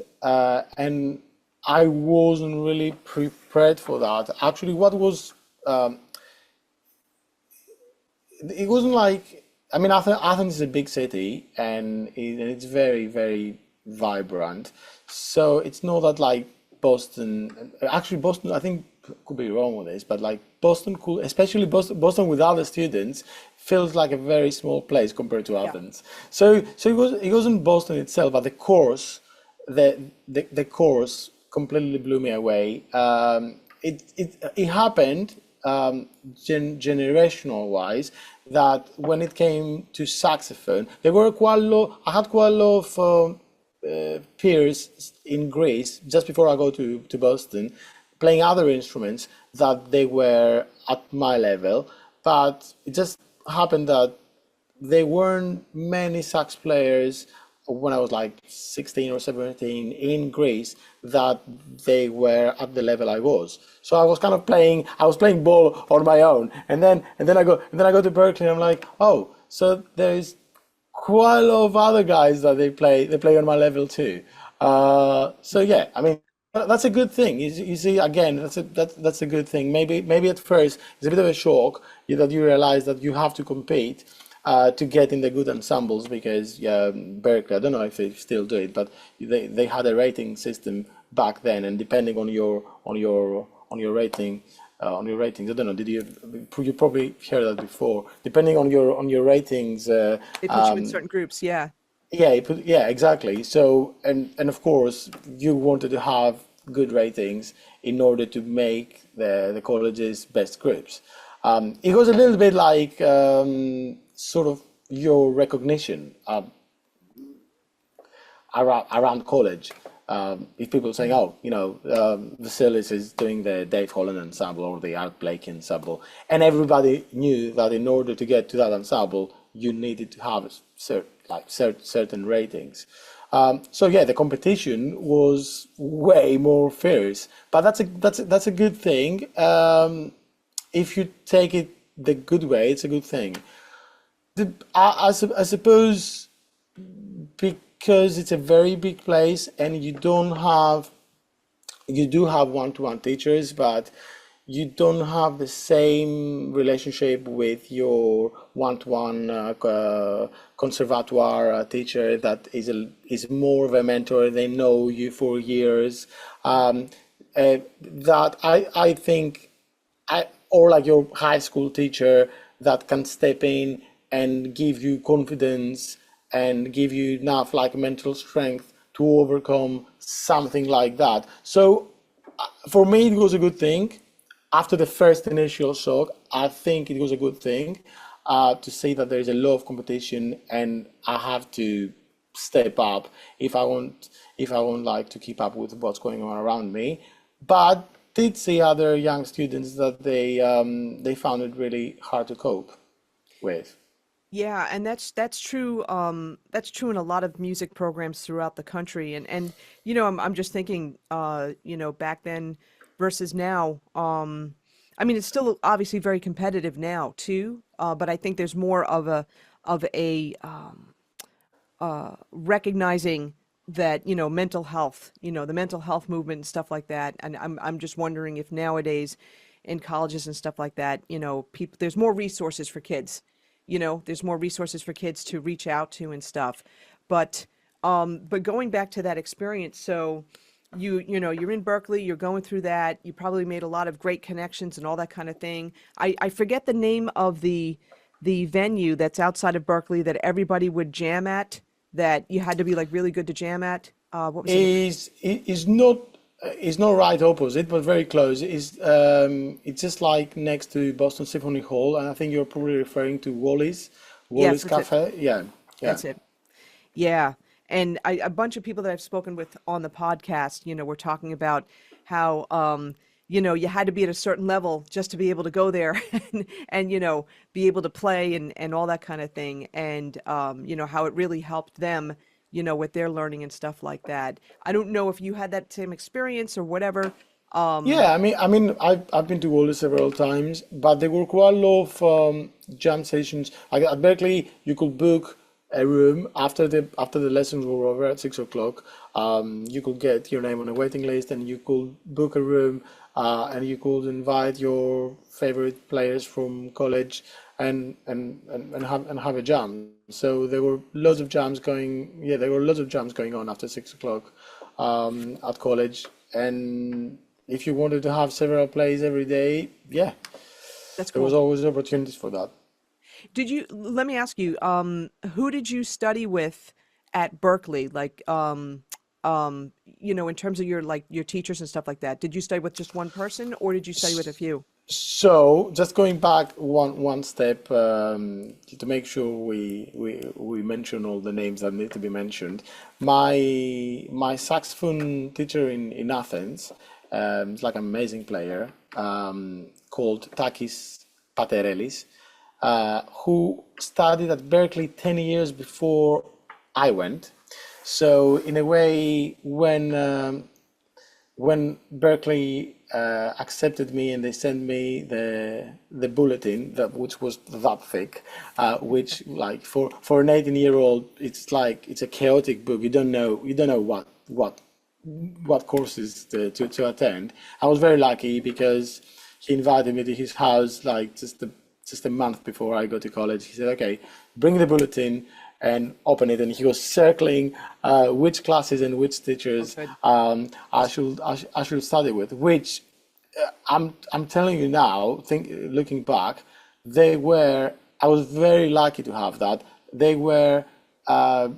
And I wasn't really prepared for that. Actually, what was it wasn't like, I mean, Athens is a big city and it's very, very vibrant. So it's not that like Boston, actually Boston, I think could be wrong with this, but like Boston could, especially Boston with other students, feels like a very small place compared to Yeah. Athens. So it wasn't Boston itself, but the course, the course completely blew me away. It happened generational wise that when it came to saxophone, there were quite a lot. I had quite a lot of peers in Greece just before I go to Boston, playing other instruments that they were at my level, but it just happened that there weren't many sax players when I was like 16 or 17 in Greece that they were at the level I was. So I was kind of playing, I was playing ball on my own. And then I go to Berkeley and I'm like, oh, so there's quite a lot of other guys that they play on my level too. So yeah, I mean that's a good thing. You see, again, that's a good thing. Maybe at first it's a bit of a shock that you realize that you have to compete to get in the good ensembles because Berkeley, I don't know if they still do it, but they had a rating system back then, and depending on your rating. On your ratings, I don't know. You probably heard that before? Depending on your ratings, They put you in certain groups, yeah. yeah, yeah, exactly. So, and of course, you wanted to have good ratings in order to make the college's best groups. It was a little bit like sort of your recognition around college. If people saying, oh, Vasilis is doing the Dave Holland ensemble or the Art Blake ensemble, and everybody knew that in order to get to that ensemble, you needed to have certain ratings. So yeah, the competition was way more fierce, but that's a good thing. If you take it the good way, it's a good thing. I suppose because it's a very big place and you do have one-to-one teachers, but you don't have the same relationship with your one-to-one conservatoire teacher that is more of a mentor. They know you for years. That I think, or like your high school teacher that can step in and give you confidence and give you enough like mental strength to overcome something like that. So for me, it was a good thing. After the first initial shock, I think it was a good thing to see that there is a lot of competition, and I have to step up if I want like to keep up with what's going on around me. But did see other young students that they found it really hard to cope with. Yeah, and that's true. That's true in a lot of music programs throughout the country. And I'm just thinking, back then versus now. I mean, it's still obviously very competitive now too. But I think there's more of a recognizing that mental health, the mental health movement and stuff like that. And I'm just wondering if nowadays in colleges and stuff like that, people there's more resources for kids. There's more resources for kids to reach out to and stuff. But going back to that experience, so you're in Berkeley, you're going through that, you probably made a lot of great connections and all that kind of thing. I forget the name of the venue that's outside of Berkeley that everybody would jam at, that you had to be like really good to jam at. What was it? Is not It's not right opposite, but very close. It's just like next to Boston Symphony Hall, and I think you're probably referring to Yes, Wally's that's it. Cafe. Yeah, yeah. That's it. Yeah. And a bunch of people that I've spoken with on the podcast, were talking about how, you had to be at a certain level just to be able to go there and be able to play and all that kind of thing. And, how it really helped them, with their learning and stuff like that. I don't know if you had that same experience or whatever. Um, Yeah, I've been to Wally several times, but there were quite a lot of jam sessions. Like at Berkeley, you could book a room after the lessons were over at 6 o'clock. You could get your name on a waiting list, and you could book a room, and you could invite your favorite players from college, and have a jam. So there were lots of jams going. Yeah, there were lots of jams going on after 6 o'clock at college, and if you wanted to have several plays every day, yeah, that's there was cool. always opportunities for that. Let me ask you, who did you study with at Berkeley? Like, in terms of your teachers and stuff like that, did you study with just one person or did you study with a few? So just going back one step, to make sure we mention all the names that need to be mentioned. My saxophone teacher in Athens, is like an amazing player, called Takis Paterelis, who studied at Berkeley 10 years before I went. So in a way, when Berkeley accepted me and they sent me the bulletin, which was that thick, which like for an 18-year-old, it's like it's a chaotic book. You don't know what courses to attend. I was very lucky because he invited me to his house like just a month before I go to college. He said, "Okay, bring the bulletin and open it." And he was circling which classes and which Oh, teachers good. I should study with. Which I'm telling you now, looking back, they were. I was very lucky to have that. They were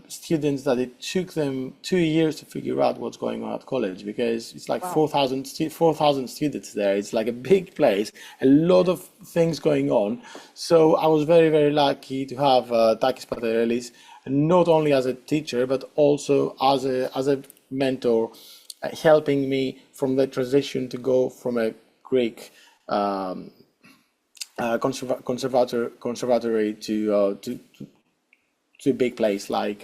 students that it took them 2 years to figure out what's going on at college, because it's like Wow. 4,000 students there. It's like a big place, a lot of things going on. So I was very, very lucky to have Takis Paterelis, not only as a teacher, but also as a mentor, helping me from the transition to go from a Greek conservatory to a big place like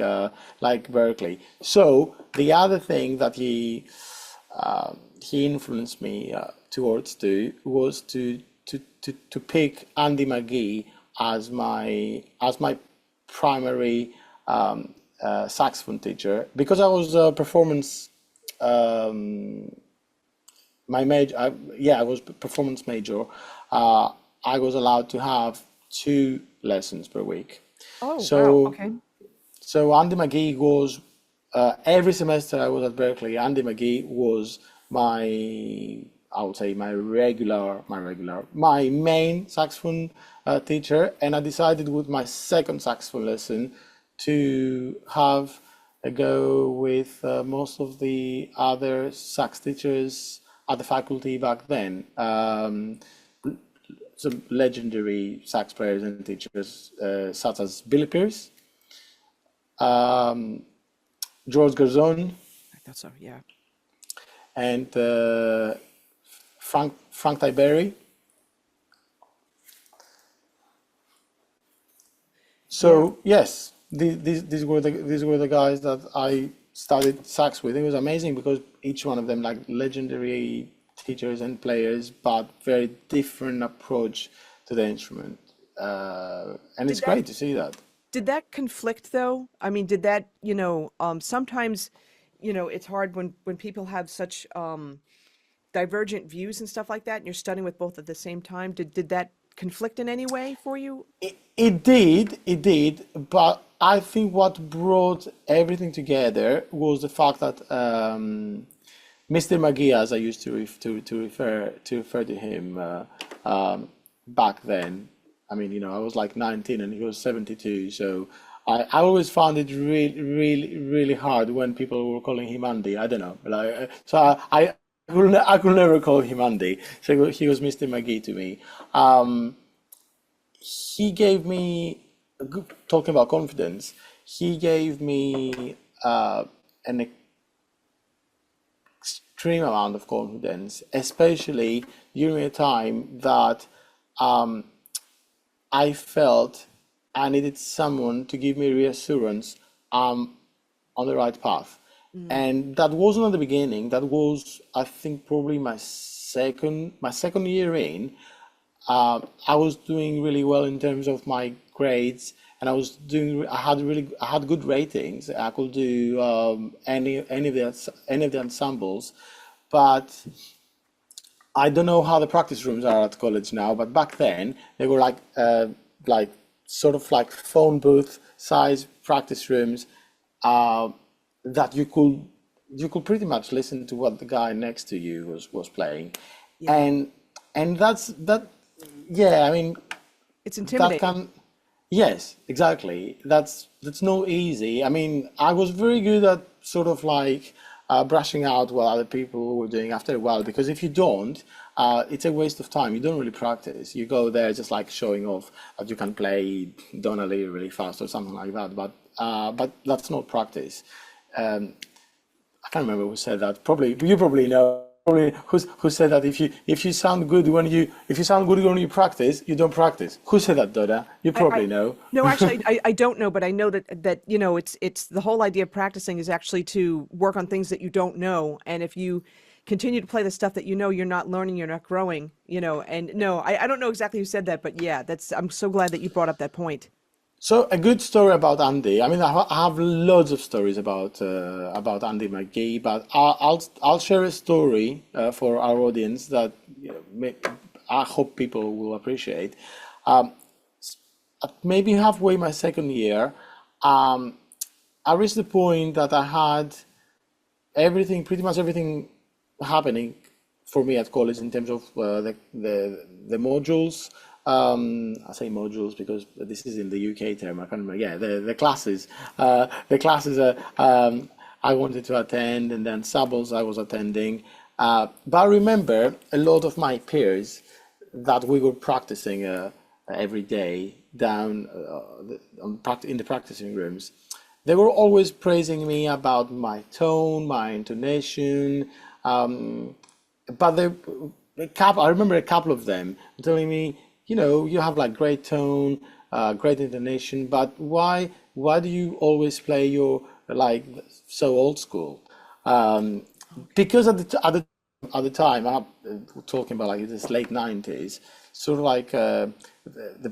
Berkeley. So the other thing that he influenced me towards was to pick Andy McGhee as my primary saxophone teacher, because I was a performance um, my major. I was performance major. Uh, I was allowed to have 2 lessons per week. Oh, wow. So Okay. so Andy McGhee was, every semester I was at Berkeley. Andy McGhee was I would say my main saxophone teacher, and I decided with my second saxophone lesson to have a go with most of the other sax teachers at the faculty back then. Some legendary sax players and teachers, such as Billy Pierce, um, George Garzon, I thought so. Yeah. and Frank Tiberi. Yeah. So yes, these were the guys that I studied sax with. It was amazing because each one of them like legendary teachers and players, but very different approach to the instrument. And Did it's that great to see that. did that conflict though? I mean, did that, sometimes, it's hard when people have such divergent views and stuff like that, and you're studying with both at the same time. Did that conflict in any way for you? It did, but I think what brought everything together was the fact that Mr. McGee, as I used to refer to him back then. I mean, I was like 19 and he was 72, so I always found it really, really, really hard when people were calling him Andy. I don't know, like, so I I could never call him Andy. So he was Mr. McGhee to me. He gave me, talking about confidence, he gave me an extreme amount of confidence, especially during a time that I felt I needed someone to give me reassurance on the right path. And that wasn't at the beginning. That was, I think, probably my second year in. I was doing really well in terms of my grades, and I had good ratings. I could do any of the ensembles, but I don't know how the practice rooms are at college now. But back then they were like sort of like phone booth size practice rooms, that you could pretty much listen to what the guy next to you was playing, Yeah. and that's that. Yeah, I mean, It's that intimidating. can. Yes, exactly. That's not easy. I mean, I was very good at sort of like brushing out what other people were doing after a while, because if you don't, it's a waste of time. You don't really practice. You go there just like showing off that you can play Donna really fast or something like that. But that's not practice. Um, I can't remember who said that. Probably you probably know. Probably who said that if you sound good when you practice, you don't practice. Who said that, Donna? You I probably know. no, actually, I don't know, but I know that it's the whole idea of practicing is actually to work on things that you don't know, and if you continue to play the stuff that you know, you're not learning, you're not growing, And no, I don't know exactly who said that, but yeah, I'm so glad that you brought up that point. So a good story about Andy. I mean, I have loads of stories about Andy McGhee, but I'll share a story for our audience that I hope people will appreciate. Um, at maybe halfway my second year, um, I reached the point that I had everything, pretty much everything happening for me at college in terms of the modules. I say modules because this is in the UK term. I can't remember. Yeah, the classes, I wanted to attend, and then sables I was attending. But I remember a lot of my peers that we were practicing every day down in the practicing rooms. They were always praising me about my tone, my intonation, but I remember a couple of them telling me, you have like great tone, great intonation, but why do you always play your like so old school? Um, because at the time, I'm talking about like this late 90s, sort of like the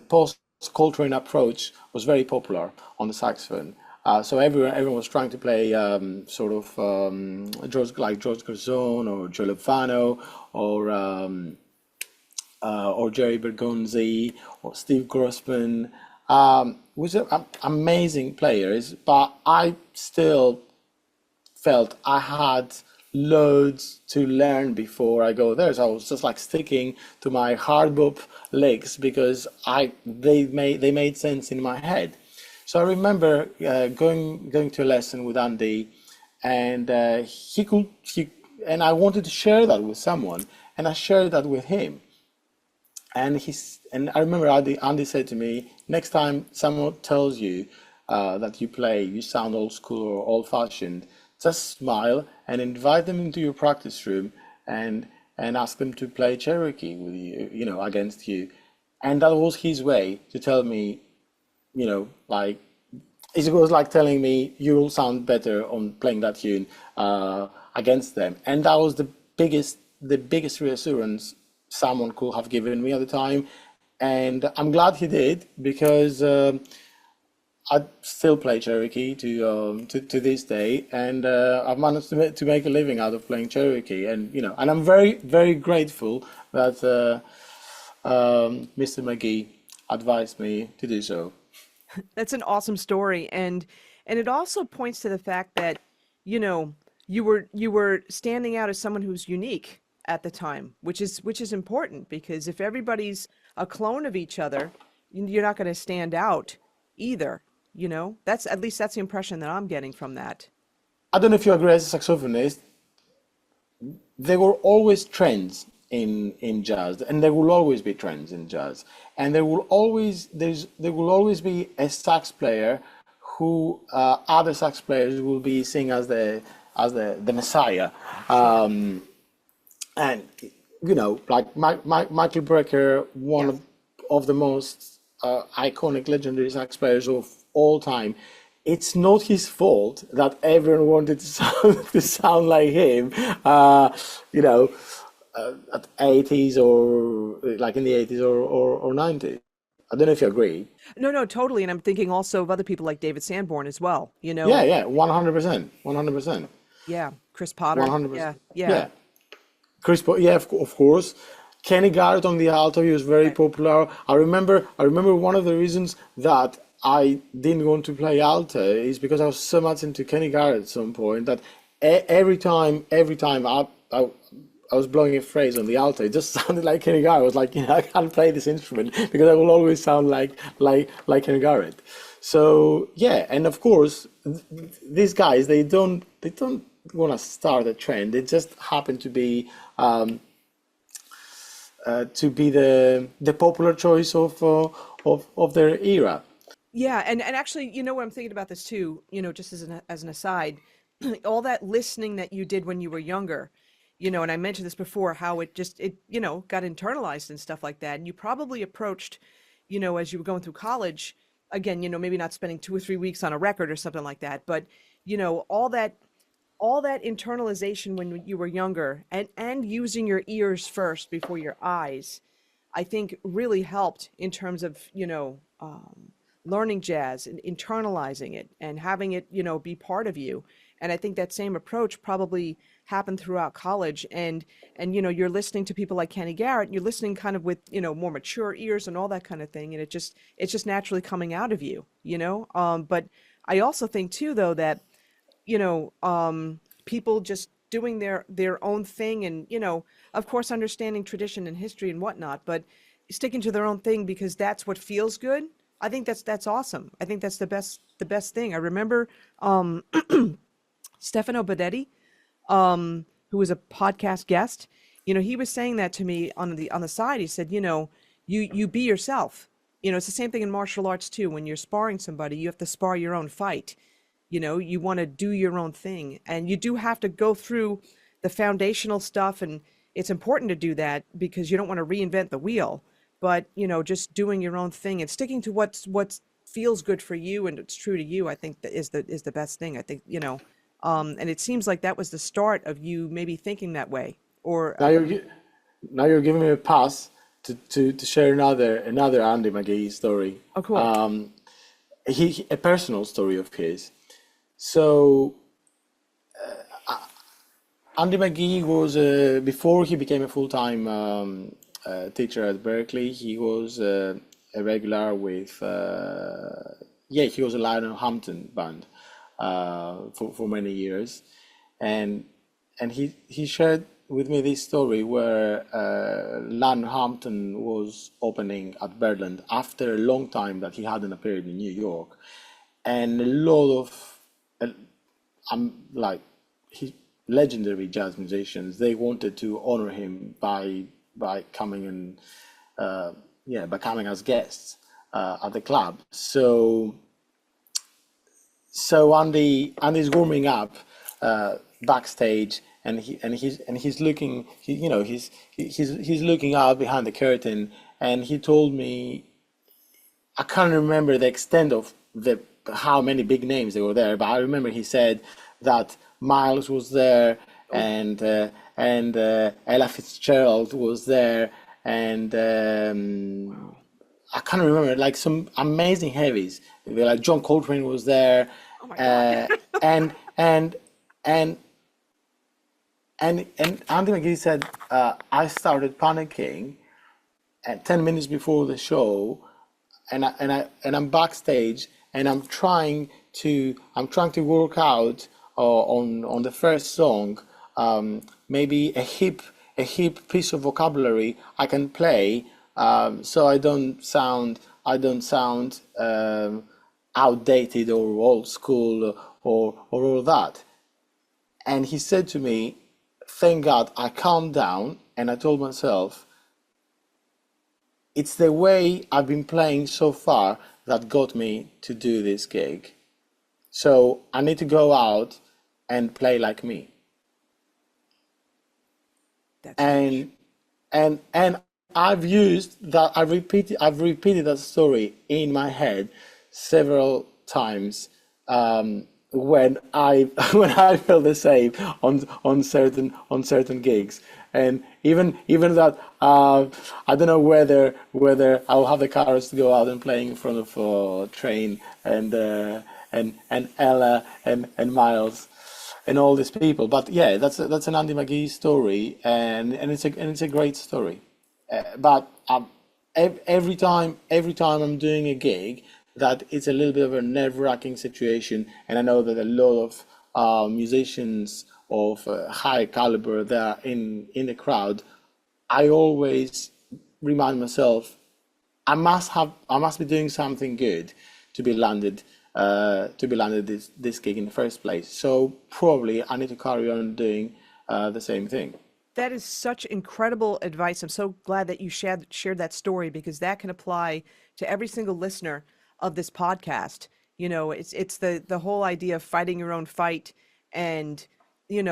post-Coltrane approach was very popular on the saxophone. So everyone was trying to play sort of George Garzone or Joe Lovano or Jerry Bergonzi or Steve Grossman, which are amazing players, but I still felt I had loads to learn before I go there. So I was just like sticking to my hard bop licks because they made sense in my head. So I remember going to a lesson with Andy, and and I wanted to share that with someone, and I shared that with him. And I remember Andy said to me, next time someone tells you that you sound old school or old fashioned, just smile and invite them into your practice room and ask them to play Cherokee with you, against you. And that was his way to tell me, like it was like telling me you will sound better on playing that tune against them. And that was the biggest reassurance someone could have given me at the time. And I'm glad he did because I still play Cherokee to this day, and I've managed to make a living out of playing Cherokee, and I'm very very grateful that Mr. McGhee advised me to do so. That's an awesome story, and it also points to the fact that, you know, you were standing out as someone who's unique at the time, which is important because if everybody's a clone of each other, you're not going to stand out either. That's at least that's the impression that I'm getting from that. I don't know if you agree as a saxophonist. there were always trends in jazz, and there will always be trends in jazz, and there will always be a sax player who other sax players will be seeing as the messiah. And like Michael Brecker, one Yes. of the most iconic, legendary sax players of all time. It's not his fault that everyone wanted to sound like him. You know, at 80s or like in the 80s or 90s. I don't know if you agree. No, no, totally. And I'm thinking also of other people like David Sanborn as well, Yeah, yeah, 100%, 100%, Yeah, Chris Potter. Yeah, 100%. yeah. Yeah. Yeah, of course. Kenny Garrett on the alto, he was very Right. popular. I remember one of the reasons that I didn't want to play alto is because I was so much into Kenny Garrett at some point that every time I was blowing a phrase on the alto, it just sounded like Kenny Garrett. I was like, I can't play this instrument because I will always sound like Kenny Garrett. So yeah, and of course, these guys they don't want to start a trend. They just happen to be the popular choice of their era. Yeah, and actually, what I'm thinking about this too, just as an aside, all that listening that you did when you were younger, and I mentioned this before, how it got internalized and stuff like that. And you probably approached, as you were going through college, again, maybe not spending 2 or 3 weeks on a record or something like that, but all that internalization when you were younger and using your ears first before your eyes, I think really helped in terms of, learning jazz and internalizing it and having it, be part of you. And I think that same approach probably happened throughout college. And you're listening to people like Kenny Garrett, you're listening kind of with, more mature ears and all that kind of thing. And it's just naturally coming out of you. But I also think too, though, that people just doing their own thing and, of course, understanding tradition and history and whatnot, but sticking to their own thing because that's what feels good. I think that's awesome. I think that's the best thing. I remember Stefano Benetti, who was a podcast guest. He was saying that to me on the side. He said, you be yourself. It's the same thing in martial arts too. When you're sparring somebody, you have to spar your own fight. You want to do your own thing, and you do have to go through the foundational stuff, and it's important to do that because you don't want to reinvent the wheel. But just doing your own thing and sticking to what feels good for you and it's true to you, I think that is the best thing. I think and it seems like that was the start of you maybe thinking that way. Or Now now you're giving me a pass to share another Andy McGhee story. oh, cool. A personal story of his. So Andy McGhee was before he became a full-time teacher at Berklee. He was a regular with he was a Lionel Hampton band for many years, and he shared with me this story where Lionel Hampton was opening at Berlin after a long time that he hadn't appeared in New York, and a lot of like he legendary jazz musicians, they wanted to honor him by coming and by coming as guests at the club. So Andy's warming up backstage, and he's looking he's looking out behind the curtain, and he told me, I can't remember the extent of how many big names they were there, but I remember he said that Miles was there, and Ella Fitzgerald was there, and I can't remember, like some amazing heavies. Like John Coltrane was there, Oh my God. and and and and Andy McGhee said, I started panicking at 10 minutes before the show, and I'm backstage, and I'm trying to work out on the first song, maybe a hip piece of vocabulary I can play, so I don't sound outdated or old school or all that. And he said to me, thank God I calmed down and I told myself, it's the way I've been playing so far that got me to do this gig. So I need to go out and play like me. That's And and I've used that. I've repeated that story in my head several times, when I when I feel the same on certain gigs, and even that, I don't know whether I'll have the courage to go out and play in front of Train and Ella and Miles and all these people. But yeah, that's an Andy McGhee story, and it's a great story. But every time I'm doing a gig, that it's a little bit of a nerve-wracking situation, and I know that a lot of musicians of high caliber there in the crowd. I always remind myself I must be doing something good to be landed this gig in the first place. So probably I need to carry on doing the same thing. That is such incredible advice. I'm so glad that you shared that story, because that can apply to every single listener of this podcast. You know, it's the whole idea of fighting your own fight, and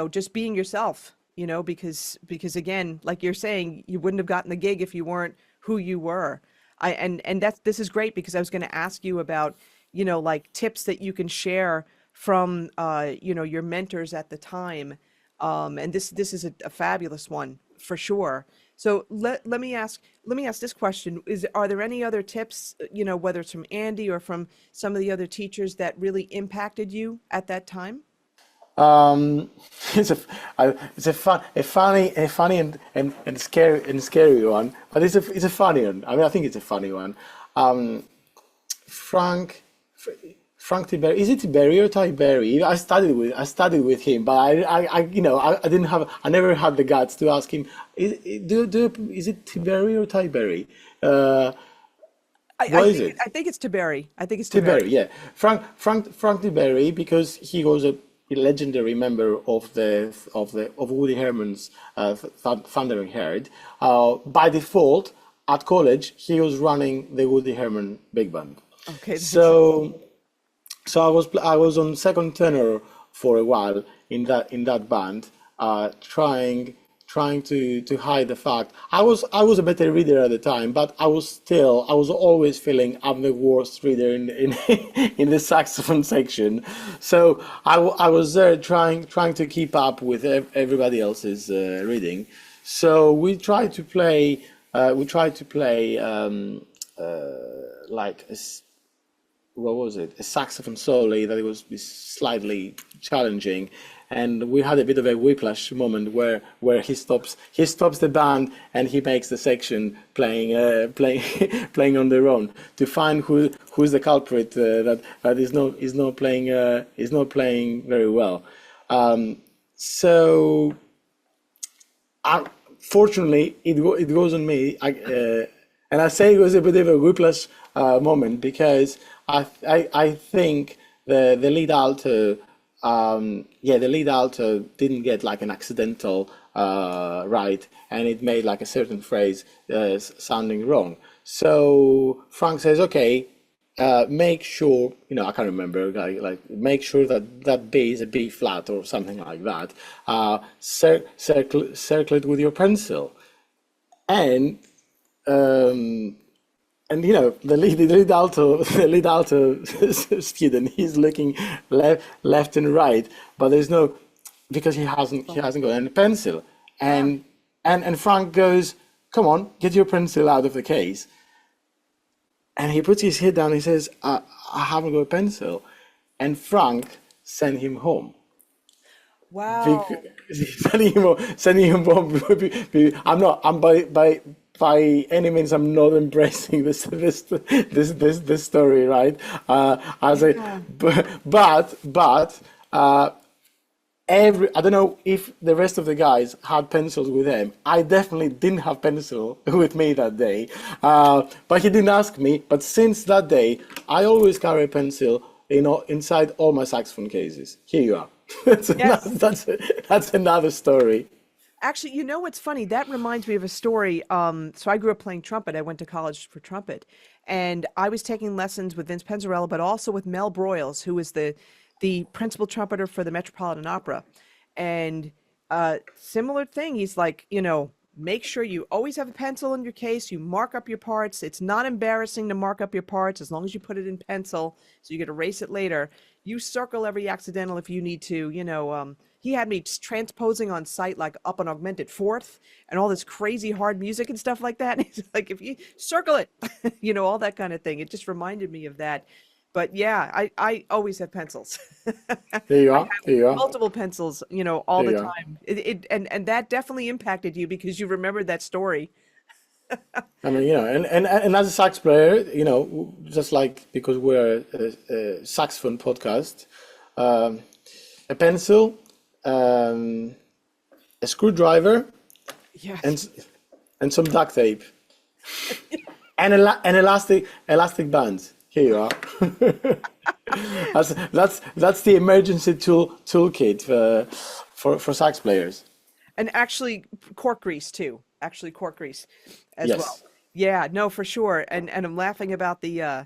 just being yourself. Because again, like you're saying, you wouldn't have gotten the gig if you weren't who you were. This is great, because I was going to ask you about like tips that you can share from your mentors at the time. And this is a fabulous one for sure. So let me ask this question: are there any other tips, whether it's from Andy or from some of the other teachers, that really impacted you at that time? It's a funny and scary one, but it's a funny one. I mean, I think it's a funny one. Frank Tiberi, is it Tiberi or Tiberi? I studied with him, but I never had the guts to ask him. Is it Tiberi or Tiberi? What is it? I think it's Tiberi. I think it's Tiberi, Tiberi. yeah. Frank Tiberi, because he was a legendary member of Woody Herman's Thundering Herd. By default, at college, he was running the Woody Herman big band. Okay. So I was on second tenor for a while in that band, trying to hide the fact I was a better reader at the time, but I was always feeling I'm the worst reader in the saxophone section. So I was there trying to keep up with everybody else's reading. So we tried to play like what was it? A saxophone solo that it was slightly challenging, and we had a bit of a whiplash moment where he stops the band and he makes the section playing on their own to find who's the culprit that is not playing very well. So fortunately it goes on me. And I say it was a bit of a whiplash moment, because I think the lead alto, the lead alto didn't get like an accidental right, and it made like a certain phrase sounding wrong. So Frank says, okay, make sure, I can't remember, like make sure that B is a B flat or something like that. Circle it with your pencil, and the lead alto student, he's looking left and right, but there's no, because he hasn't got any pencil, and Frank goes, come on, get your pencil out of the case, and he puts his head down and he says, I haven't got a pencil, and Frank sent him home. Wow. Sending him home. By any means, I'm not embracing this story, right? I don't know if the rest of the guys had pencils with them. I definitely didn't have pencil with me that day, but he didn't ask me. But since that day, I always carry a pencil, inside all my saxophone cases. Here you are. Yes. That's another story. Actually, you know what's funny? That reminds me of a story. So I grew up playing trumpet. I went to college for trumpet, and I was taking lessons with Vince Penzarella, but also with Mel Broyles, who is the principal trumpeter for the Metropolitan Opera. And similar thing, he's like, make sure you always have a pencil in your case. You mark up your parts. It's not embarrassing to mark up your parts as long as you put it in pencil, so you could erase it later. You circle every accidental if you need to. He had me transposing on site like up an augmented fourth and all this crazy hard music and stuff like that. And he's like, if you circle it, all that kind of thing. It just reminded me of that. But yeah, I always have pencils. There you I are. have There you are. multiple pencils, all There the you are. time. And that definitely impacted you because you remembered that story. I mean, and as a sax player, just like because we're a saxophone podcast, um, a pencil, um, a screwdriver, and Yes. and some duct tape, and an elastic band. Here you are. That's the emergency toolkit for sax players. And actually cork grease too. Actually cork grease as well. Yes. Yeah, no, for sure. And I'm laughing about the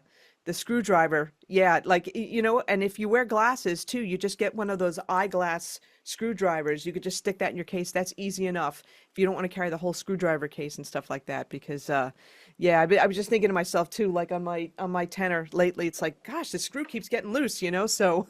screwdriver. Yeah, like and if you wear glasses too, you just get one of those eyeglass screwdrivers. You could just stick that in your case. That's easy enough if you don't want to carry the whole screwdriver case and stuff like that. Because yeah, I was just thinking to myself too, like on my tenor lately, it's like, gosh, the screw keeps getting loose. So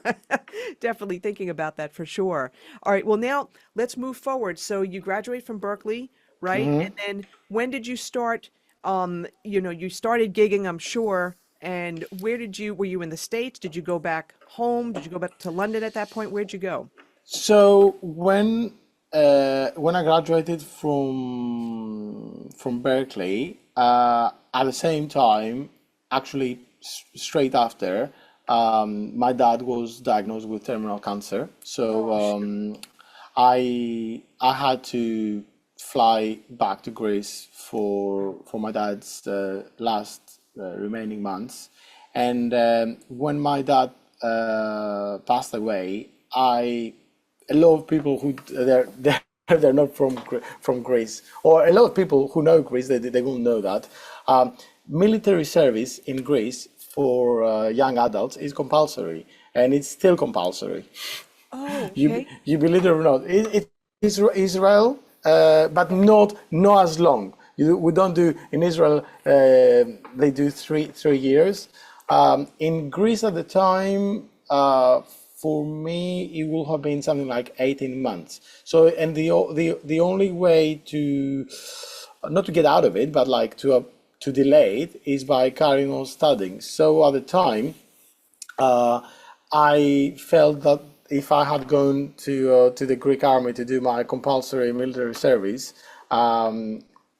definitely thinking about that for sure. All right, well now let's move forward. So you graduate from Berklee, right? And then when did you start? You started gigging, I'm sure. And were you in the States? Did you go back home? Did you go back to London at that point? Where'd you go? So when I graduated from Berkeley, at the same time, actually straight after, my dad was diagnosed with terminal cancer. So Oh, shoot. I had to fly back to Greece for my dad's last remaining months. And when my dad passed away, a lot of people who they're not from Greece, or a lot of people who know Greece, they will know that military service in Greece for young adults is compulsory, and it's still compulsory. Oh, You okay. you believe it or not, it is Israel, but not as long. We don't do in Israel. They do three years. In Greece at the time, for me, it would have been something like 18 months. So, and the only way to not to get out of it, but like to delay it is by carrying on studying. So at the time, uh, I felt that if I had gone to the Greek army to do my compulsory military service,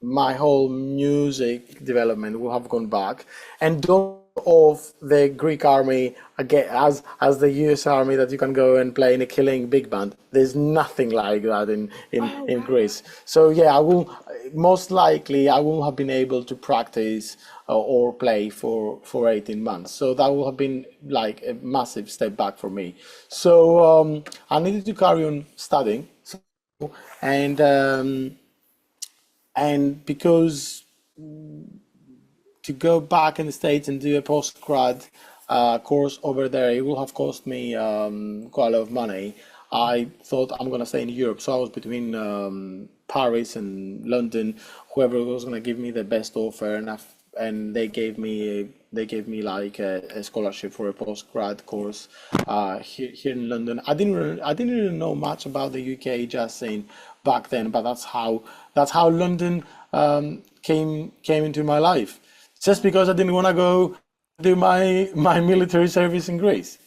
my whole music development would have gone back. And don't of the Greek army again as the US army that you can go and play in a killing big band. There's nothing like that Oh, in wow. Greece. So yeah, I will most likely I won't have been able to practice or play for 18 months. So that would have been like a massive step back for me. So I needed to carry on studying. And because to go back in the States and do a postgrad course over there, it will have cost me quite a lot of money. I thought I'm gonna stay in Europe, so I was between Paris and London. Whoever was gonna give me the best offer, and they gave me like a scholarship for a postgrad course here in London. I didn't really know much about the UK jazz scene back then, but that's how London came into my life just because I didn't want to go do my military service in Greece,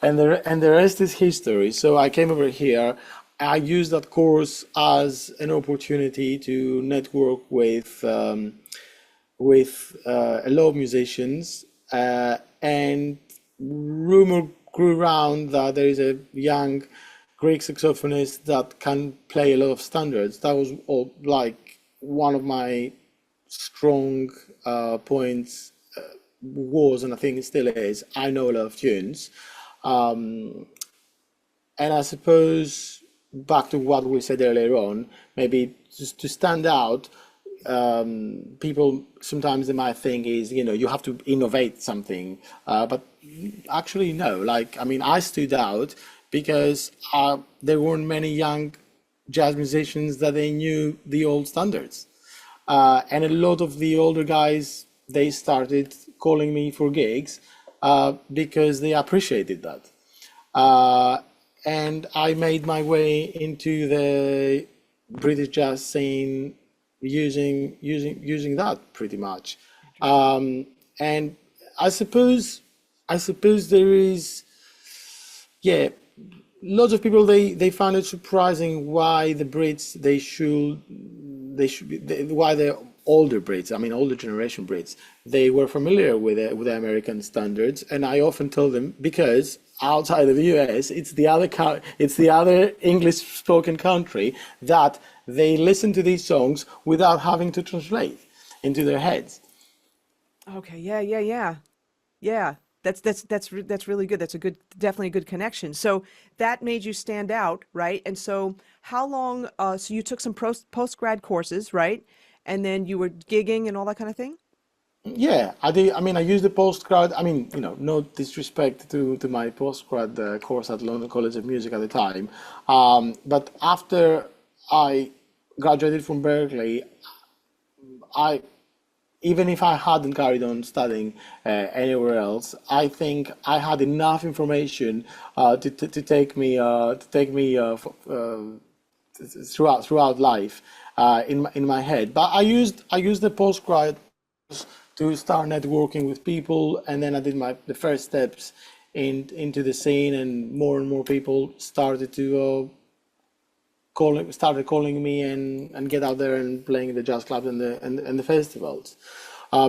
and the rest is history. So I came over here. I used that course as an opportunity to network with a lot of musicians, and rumor grew around that there is a young Greek saxophonist that can play a lot of standards. That was all like one of my strong points was, and I think it still is. I know a lot of tunes, and I suppose back to what we said earlier on, maybe just to stand out, people sometimes they might think is, you have to innovate something, but actually no. Like, I mean, I stood out because there weren't many young jazz musicians that they knew the old standards, and a lot of the older guys, they started calling me for gigs because they appreciated that. And I made my way into the British jazz scene using that pretty much. And I suppose there is, yeah, lots of people they find it surprising why the Brits why the older Brits, I mean older generation Brits, they were familiar with the American standards, and I often tell them because outside of the US, it's the other English spoken country that they listen to these songs without having to translate into their heads. Okay, yeah. That's really good. That's a good, definitely a good connection. So that made you stand out, right? And so how long? So you took some post grad courses, right? And then you were gigging and all that kind of thing. Yeah, I did. I mean, I used the postgrad. I mean, no disrespect to my postgrad course at London College of Music at the time. But after I graduated from Berkeley, I even if I hadn't carried on studying anywhere else, I think I had enough information to take me throughout life in my head. But I used the postgrad to start networking with people, and then I did the first steps into the scene, and more people started to calling me and get out there and playing in the jazz clubs and the festivals.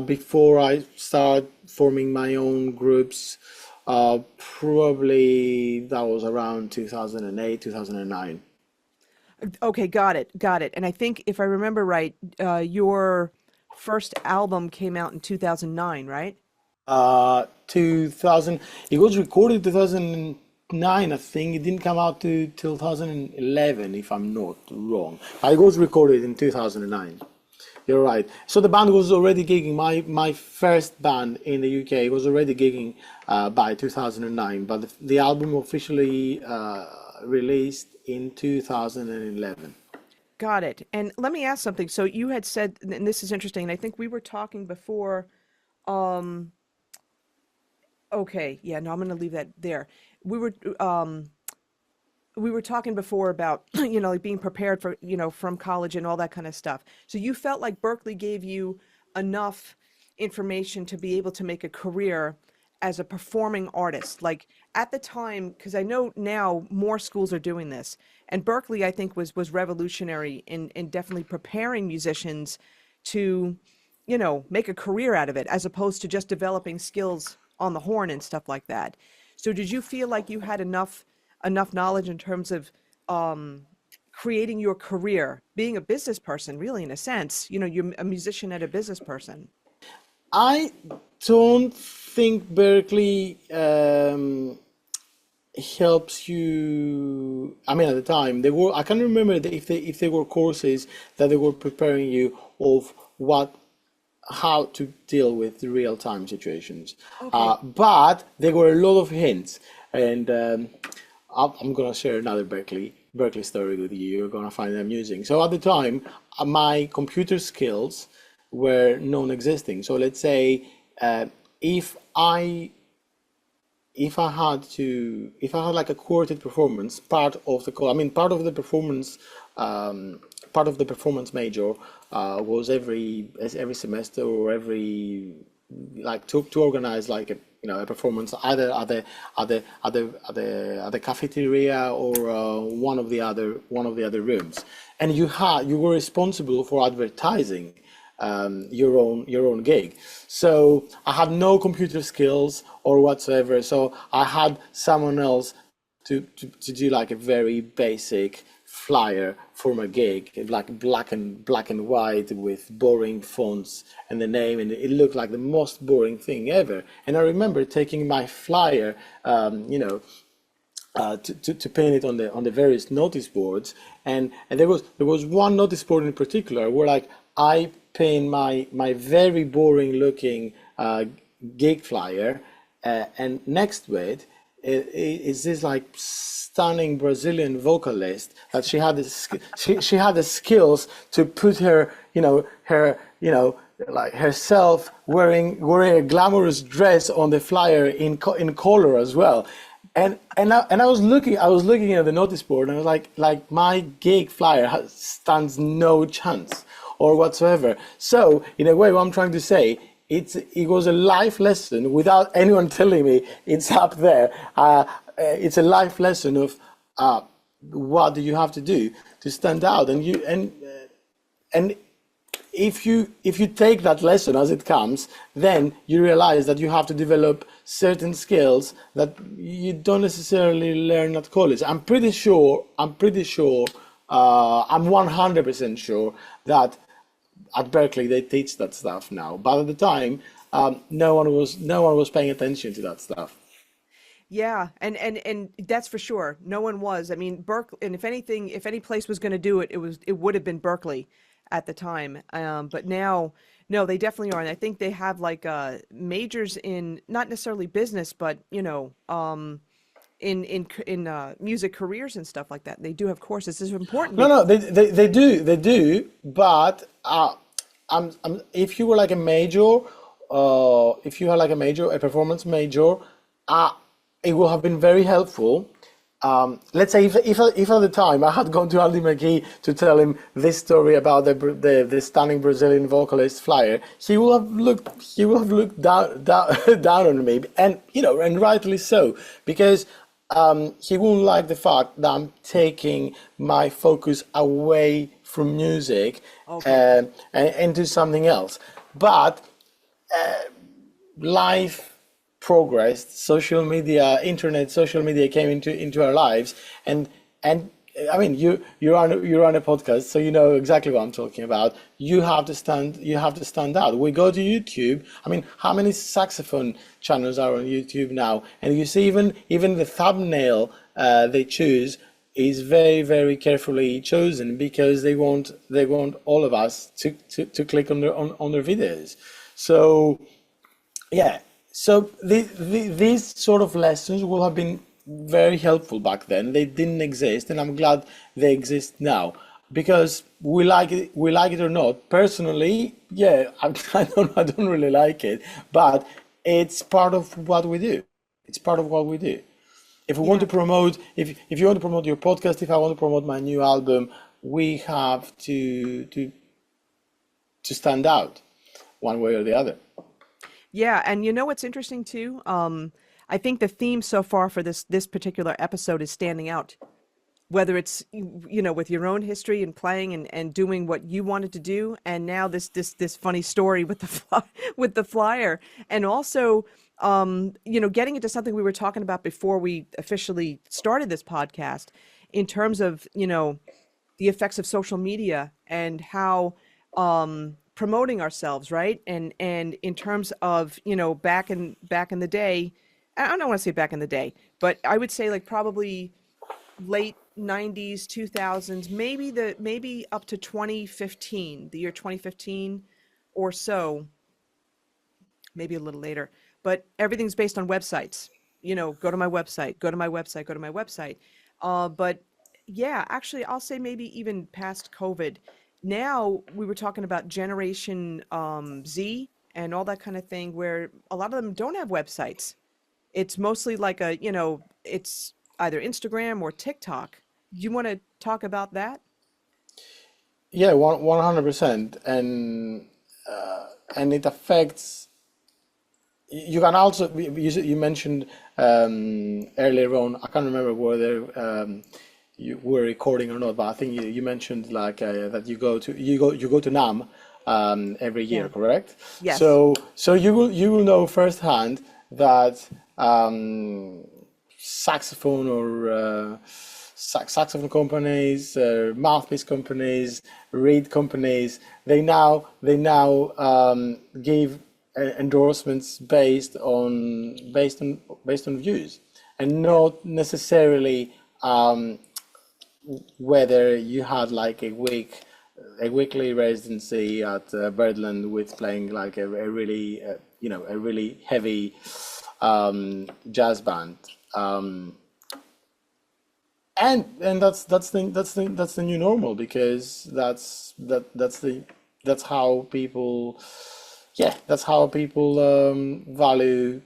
Before I start forming my own groups, probably that was around 2008, 2009. Okay, got it. And I think if I remember right, your first album came out in 2009, right? 2000, it was recorded 2009, I think. It didn't come out to 2011, if I'm not wrong. But it was recorded in 2009. You're right. So the band was already gigging. My first band in the UK was already gigging by 2009, but the album officially released in 2011. Got it. And let me ask something. So you had said, and this is interesting, and I think we were talking before. Um, okay, yeah, no, I'm going to leave that there. We were um, we were talking before about, like being prepared for, from college and all that kind of stuff. So you felt like Berkeley gave you enough information to be able to make a career as a performing artist. Like at the time, because I know now more schools are doing this, and Berkeley, I think, was revolutionary in definitely preparing musicians to, make a career out of it, as opposed to just developing skills on the horn and stuff like that. So did you feel like you had enough knowledge in terms of creating your career, being a business person, really, in a sense? You're a musician and a business person. I don't think Berkeley helps you. I mean, at the time, they were. I can't remember if they were courses that they were preparing you of how to deal with the real time situations. Okay. But there were a lot of hints, and I'm gonna share another Berkeley story with you. You're gonna find it amusing. So at the time, my computer skills were non-existing. So let's say if I had like a quartet performance, part of the performance major was every semester or every like to organize like a performance either at the cafeteria or one of the other rooms, and you were responsible for advertising your own gig. So I had no computer skills or whatsoever. So I had someone else to do like a very basic flyer for my gig, like black and white with boring fonts and the name, and it looked like the most boring thing ever. And I remember taking my flyer, to paint it on the various notice boards, and there was one notice board in particular where like I paint my very boring looking gig flyer, and next to it is this like stunning Brazilian vocalist that she had the skills to put her like herself wearing a glamorous dress on the flyer in color as well. And I was looking at the notice board, and I was like my gig flyer stands no chance or whatsoever. So in a way, what I'm trying to say, it was a life lesson without anyone telling me it's up there. It's a life lesson of what do you have to do to stand out, and if you take that lesson as it comes, then you realize that you have to develop certain skills that you don't necessarily learn at college. I'm 100% sure that at Berklee they teach that stuff now, but at the time no one was paying attention to that stuff. Yeah, and that's for sure. No one was. I mean, Berkeley, and if anything, if any place was going to do it, it would have been Berkeley at the time. But now, no, they definitely are. And I think they have like majors in not necessarily business, but in music careers and stuff like that. They do have courses. This is important. No, they do. But if you were like a major, if you had like a performance major, it would have been very helpful. Let's say if at the time I had gone to Andy McGhee to tell him this story about the stunning Brazilian vocalist flyer, he would have looked down on me, and and rightly so, because he wouldn't like the fact that I'm taking my focus away from music, Okay. and do something else. But life progressed, social media came into our lives, and I mean you're on a podcast, so you know exactly what I'm talking about. You have to stand out. We go to YouTube. I mean, how many saxophone channels are on YouTube now? And you see even the thumbnail they choose is very, very carefully chosen, because they want all of us to click on their videos. So yeah. So these sort of lessons will have been very helpful back then. They didn't exist, and I'm glad they exist now, because we like it or not. Personally, yeah, I don't really like it, but it's part of what we do. It's part of what we do. If we want to Yeah. promote, if you want to promote your podcast, if I want to promote my new album, we have to stand out one way or the other. Yeah, and you know what's interesting too? I think the theme so far for this particular episode is standing out. Whether it's with your own history and playing and doing what you wanted to do, and now this funny story with with the flyer, and also getting into something we were talking about before we officially started this podcast, in terms of the effects of social media and how promoting ourselves, right? And in terms of back in the day, I don't want to say back in the day, but I would say like probably late 90s, 2000s, maybe up to 2015, the year 2015 or so, maybe a little later. But everything's based on websites. Go to my website, go to my website, go to my website. But yeah, actually, I'll say maybe even past COVID. Now we were talking about Generation Z and all that kind of thing, where a lot of them don't have websites. It's mostly like it's either Instagram or TikTok. You want to talk about that? Yeah, 100%, and it affects. You can also, you mentioned earlier on. I can't remember whether you were recording or not, but I think you mentioned like that you go to NAM every year, Yeah. correct? Yes. So you will know firsthand that saxophone or saxophone companies, mouthpiece companies, reed companies, they now give endorsements based on views, and Yeah. not necessarily whether you had like a weekly residency at Birdland with playing like a really a really heavy jazz band. Um, and that's the new normal, because that's how people, yeah, that's how people value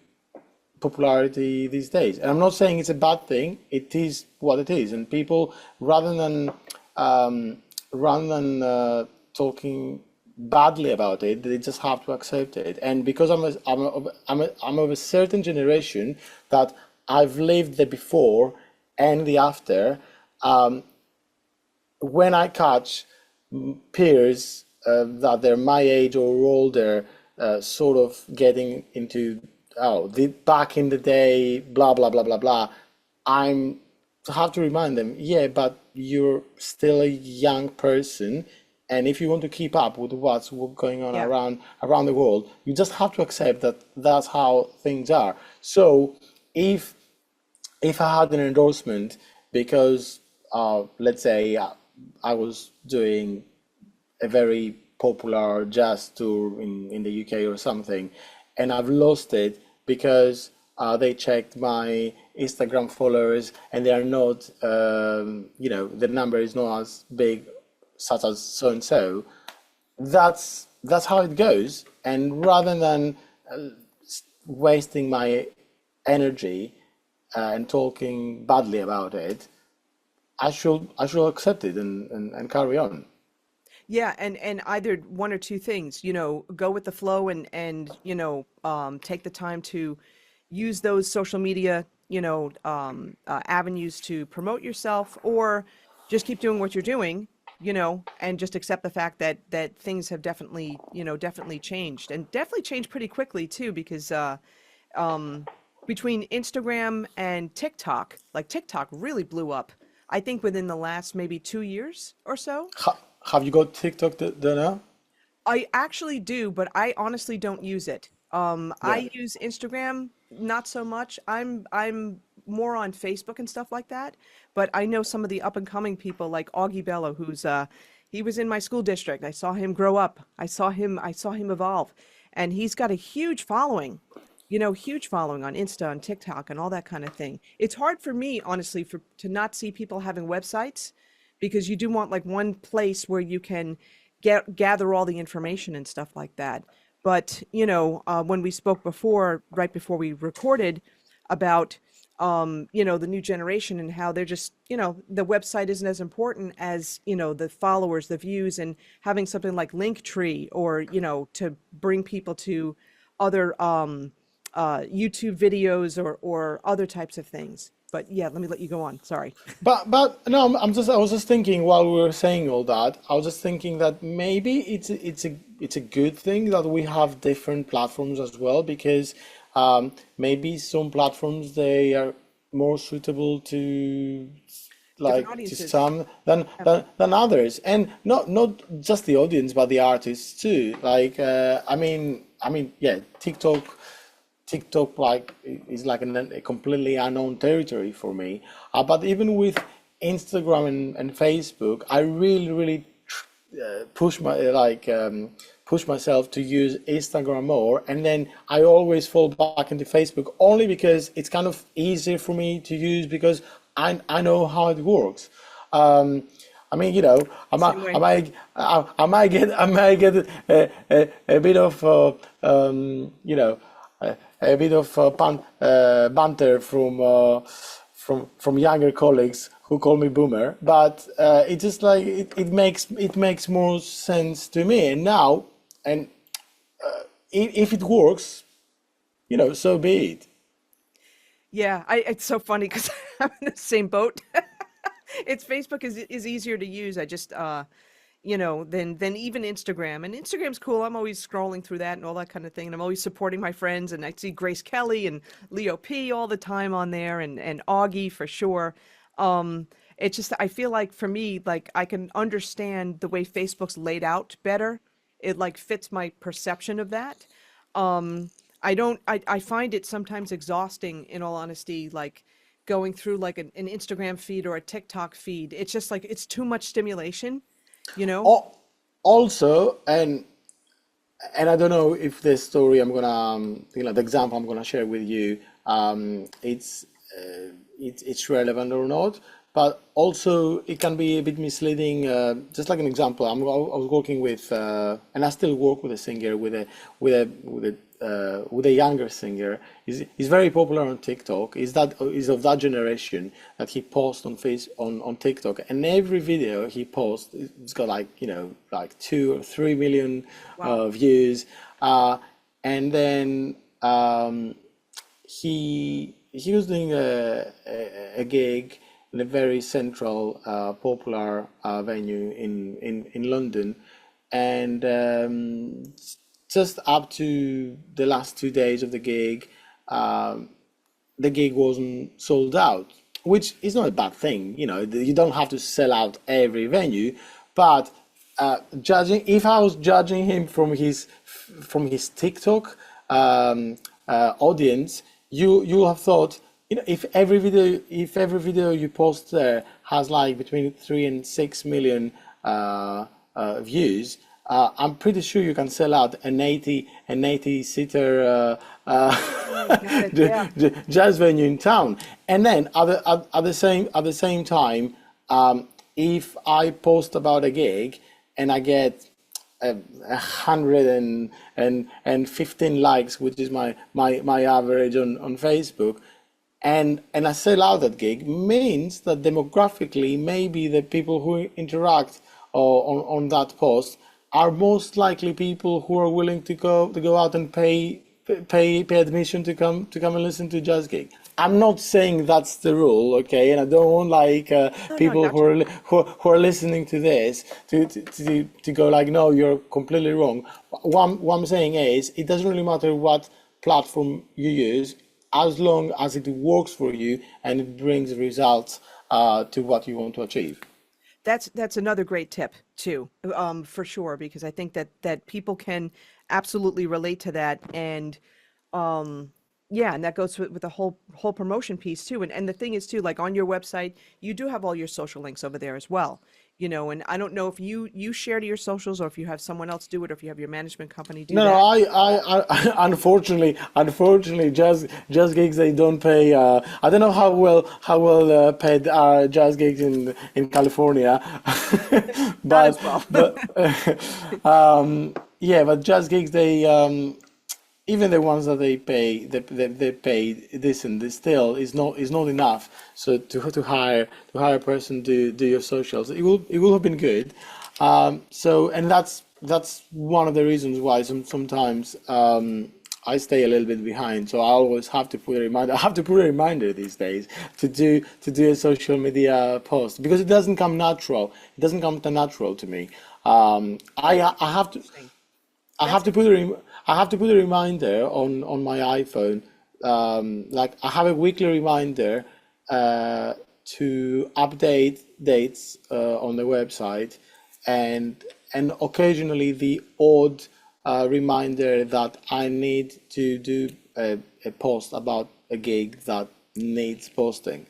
popularity these days. And I'm not saying it's a bad thing. It is what it is. And people, rather than um, talking badly about it, they just have to accept it. And because I'm of a certain generation that I've lived the before and the after. When I catch peers that they're my age or older, sort of getting into, oh, the back in the day, blah blah blah blah blah, I'm have to remind them, yeah, but you're still a young person, and if you want to keep up with what's going on Yeah. around the world, you just have to accept that that's how things are. So if I had an endorsement because, let's say, I was doing a very popular jazz tour in the UK or something, and I've lost it because they checked my Instagram followers and they are not, the number is not as big, such as so and so. That's how it goes. And rather than wasting my energy and talking badly about it, I should accept it and carry on. Yeah, and either one or two things, go with the flow and take the time to use those social media, avenues to promote yourself, or just keep doing what you're doing, and just accept the fact that things have definitely, definitely changed, and definitely changed pretty quickly too, because um, between Instagram and TikTok, like TikTok really blew up, I think within the last maybe 2 years or so. Have you got TikTok, Donna? I actually do, but I honestly don't use it. Yeah. I use Instagram, not so much. I'm more on Facebook and stuff like that. But I know some of the up and coming people like Augie Bello, who's he was in my school district. I saw him grow up. I saw him evolve. And he's got a huge following, huge following on Insta and TikTok and all that kind of thing. It's hard for me, honestly, for to not see people having websites, because you do want like one place where you can gather all the information and stuff like that. But when we spoke before, right before we recorded, about the new generation and how they're just, the website isn't as important as, the followers, the views, and having something like Linktree, or to bring people to other YouTube videos, or other types of things. But yeah, let me let you go on. Sorry. But no, I was just thinking while we were saying all that, I was just thinking that maybe it's a good thing that we have different platforms as well, because maybe some platforms, they are more suitable to, Different like, to audiences. some than others, and not just the audience but the artists too. Like, I mean, yeah, TikTok, like, is like a completely unknown territory for me. But even with Instagram and Facebook, I really, really push push myself to use Instagram more, and then I always fall back into Facebook only because it's kind of easier for me to use, because I know how it works. Um, I mean, Same way. I might get a bit of a bit of banter from younger colleagues who call me boomer, but it just like it makes more sense to me. And now, and if it works, so be it. Yeah, it's so funny because I'm in the same boat. It's Facebook is easier to use. I just than even Instagram. And Instagram's cool. I'm always scrolling through that and all that kind of thing. And I'm always supporting my friends. And I see Grace Kelly and Leo P all the time on there, and Augie for sure. It's just I feel like for me, like I can understand the way Facebook's laid out better. It like fits my perception of that. I don't I find it sometimes exhausting, in all honesty, like going through like an Instagram feed or a TikTok feed. It's just like it's too much stimulation, you know? Also, and I don't know if this story I'm gonna, the example I'm gonna share with you, it's relevant or not. But also, it can be a bit misleading. Just like an example, I was working with, and I still work with a singer, with a younger singer. He's very popular on TikTok. Is of that generation that he posts on TikTok, and every video he posts, it's got like like 2 or 3 million Wow. views, and then he was doing a gig in a very central, popular venue in London, and just up to the last 2 days of the gig wasn't sold out, which is not a bad thing. You don't have to sell out every venue, but judging, if I was judging him from his TikTok audience, you have thought, if every video you post there has like between 3 and 6 million views, I'm pretty sure you can sell out an 80 seater Got it. Yeah. jazz venue in town. And then at the same time, if I post about a gig and I get 115 likes, which is my average on Facebook, and I sell out that gig, means that demographically maybe the people who interact on that post are most likely people who are willing to go out and pay admission to come and listen to a jazz gig. I'm not saying that's the rule, okay, and I don't want like No, no, I people got you. who are listening to this to go like, no, you're completely wrong. What I'm saying is, it doesn't really matter what platform you use, as long as it works for you and it brings results to what you want to achieve. That's another great tip too, for sure, because I think that people can absolutely relate to that, and um, yeah, and that goes with the whole promotion piece too. And the thing is too, like on your website, you do have all your social links over there as well, And I don't know if you share to your socials or if you have someone else do it, or if you have your management company do No, no, that. unfortunately, jazz gigs, they don't pay. I don't know how well paid are jazz gigs in California, Not as but well. yeah, but jazz gigs, they even the ones that they pay decent, they still is not enough. So to hire a person to do your socials, it will have been good. So, and that's one of the reasons why sometimes I stay a little bit behind. So I always have to put a reminder. I have to put a reminder these days to do a social media post, because it doesn't come natural. It doesn't come natural to me. I have to. Interesting. I have That's to put a reminder on my iPhone. Like, I have a weekly reminder to update dates on the website, and occasionally the odd reminder that I need to do a post about a gig that needs posting.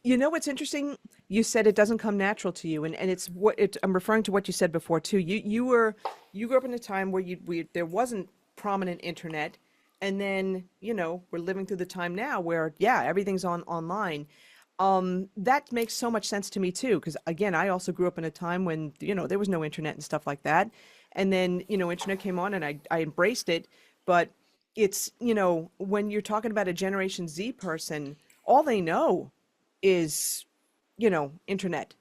What's interesting? You said it doesn't come natural to you, and it's I'm referring to what you said before too. You grew up in a time where there wasn't prominent internet, and then we're living through the time now where yeah, everything's online. That makes so much sense to me too, because again, I also grew up in a time when there was no internet and stuff like that, and then internet came on, and I embraced it. But it's when you're talking about a Generation Z person, all they know is internet.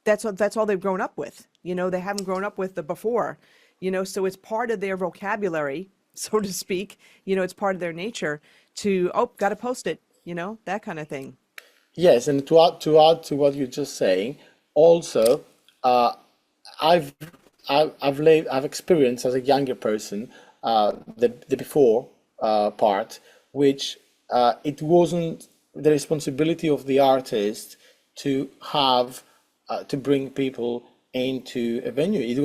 That's all they've grown up with. They haven't grown up with the before. So it's part of their vocabulary, so to speak. It's part of their nature to, oh, got to post it, that kind of thing. Yes, and to add to what you're just saying, also, uh, I've I've experienced as a younger person the before part, which it wasn't the responsibility of the artist to have to bring people into a venue. It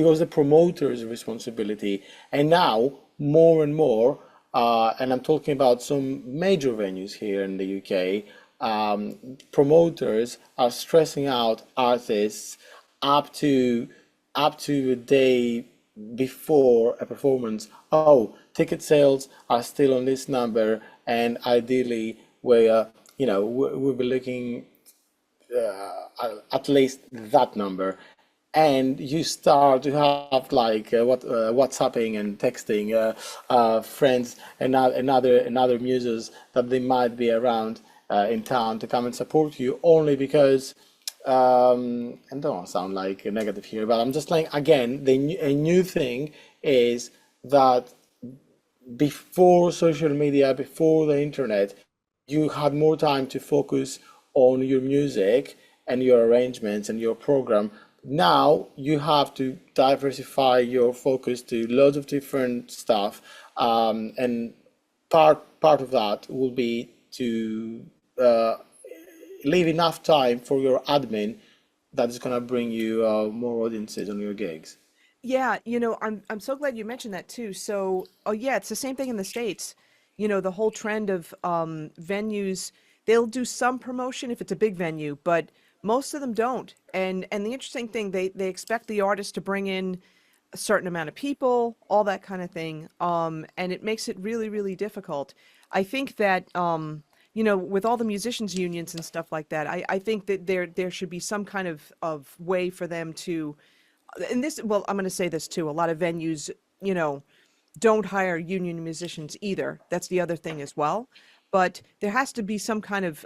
was the promoter's responsibility, and now more and more. and I'm talking about some major venues here in the UK. Promoters are stressing out artists up to a day before a performance. Oh, ticket sales are still on this number, and ideally, we'll be looking at least that number, and you start to have like WhatsApping and texting friends and other muses that they might be around in town to come and support you, only because and don't want to sound like a negative here, but I'm just like, again, a new thing is that before social media, before the internet, you had more time to focus on your music and your arrangements and your program. Now you have to diversify your focus to loads of different stuff, and part of that will be to leave enough time for your admin that is going to bring you more audiences on your gigs. Yeah, I'm so glad you mentioned that too. So, oh yeah, it's the same thing in the States. The whole trend of venues, they'll do some promotion if it's a big venue, but most of them don't. And the interesting thing, they expect the artist to bring in a certain amount of people, all that kind of thing. And it makes it really, really difficult. I think that with all the musicians unions and stuff like that, I think that there should be some kind of way for them to, and this, well, I'm going to say this too. A lot of venues, don't hire union musicians either. That's the other thing as well. But there has to be some kind of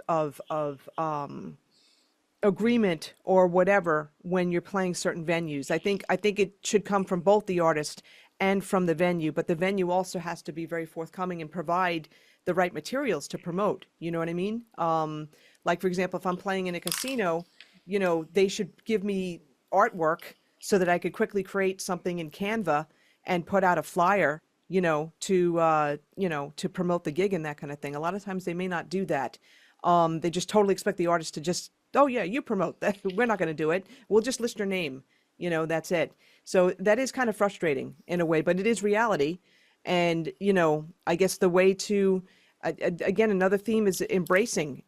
agreement or whatever when you're playing certain venues. I think it should come from both the artist and from the venue, but the venue also has to be very forthcoming and provide the right materials to promote. You know what I mean? Like for example, if I'm playing in a casino, they should give me artwork so that I could quickly create something in Canva and put out a flyer, to promote the gig and that kind of thing. A lot of times they may not do that. They just totally expect the artist to just, oh yeah, you promote that. We're not going to do it. We'll just list your name. That's it. So that is kind of frustrating in a way, but it is reality. And, I guess the way to, again, another theme is embracing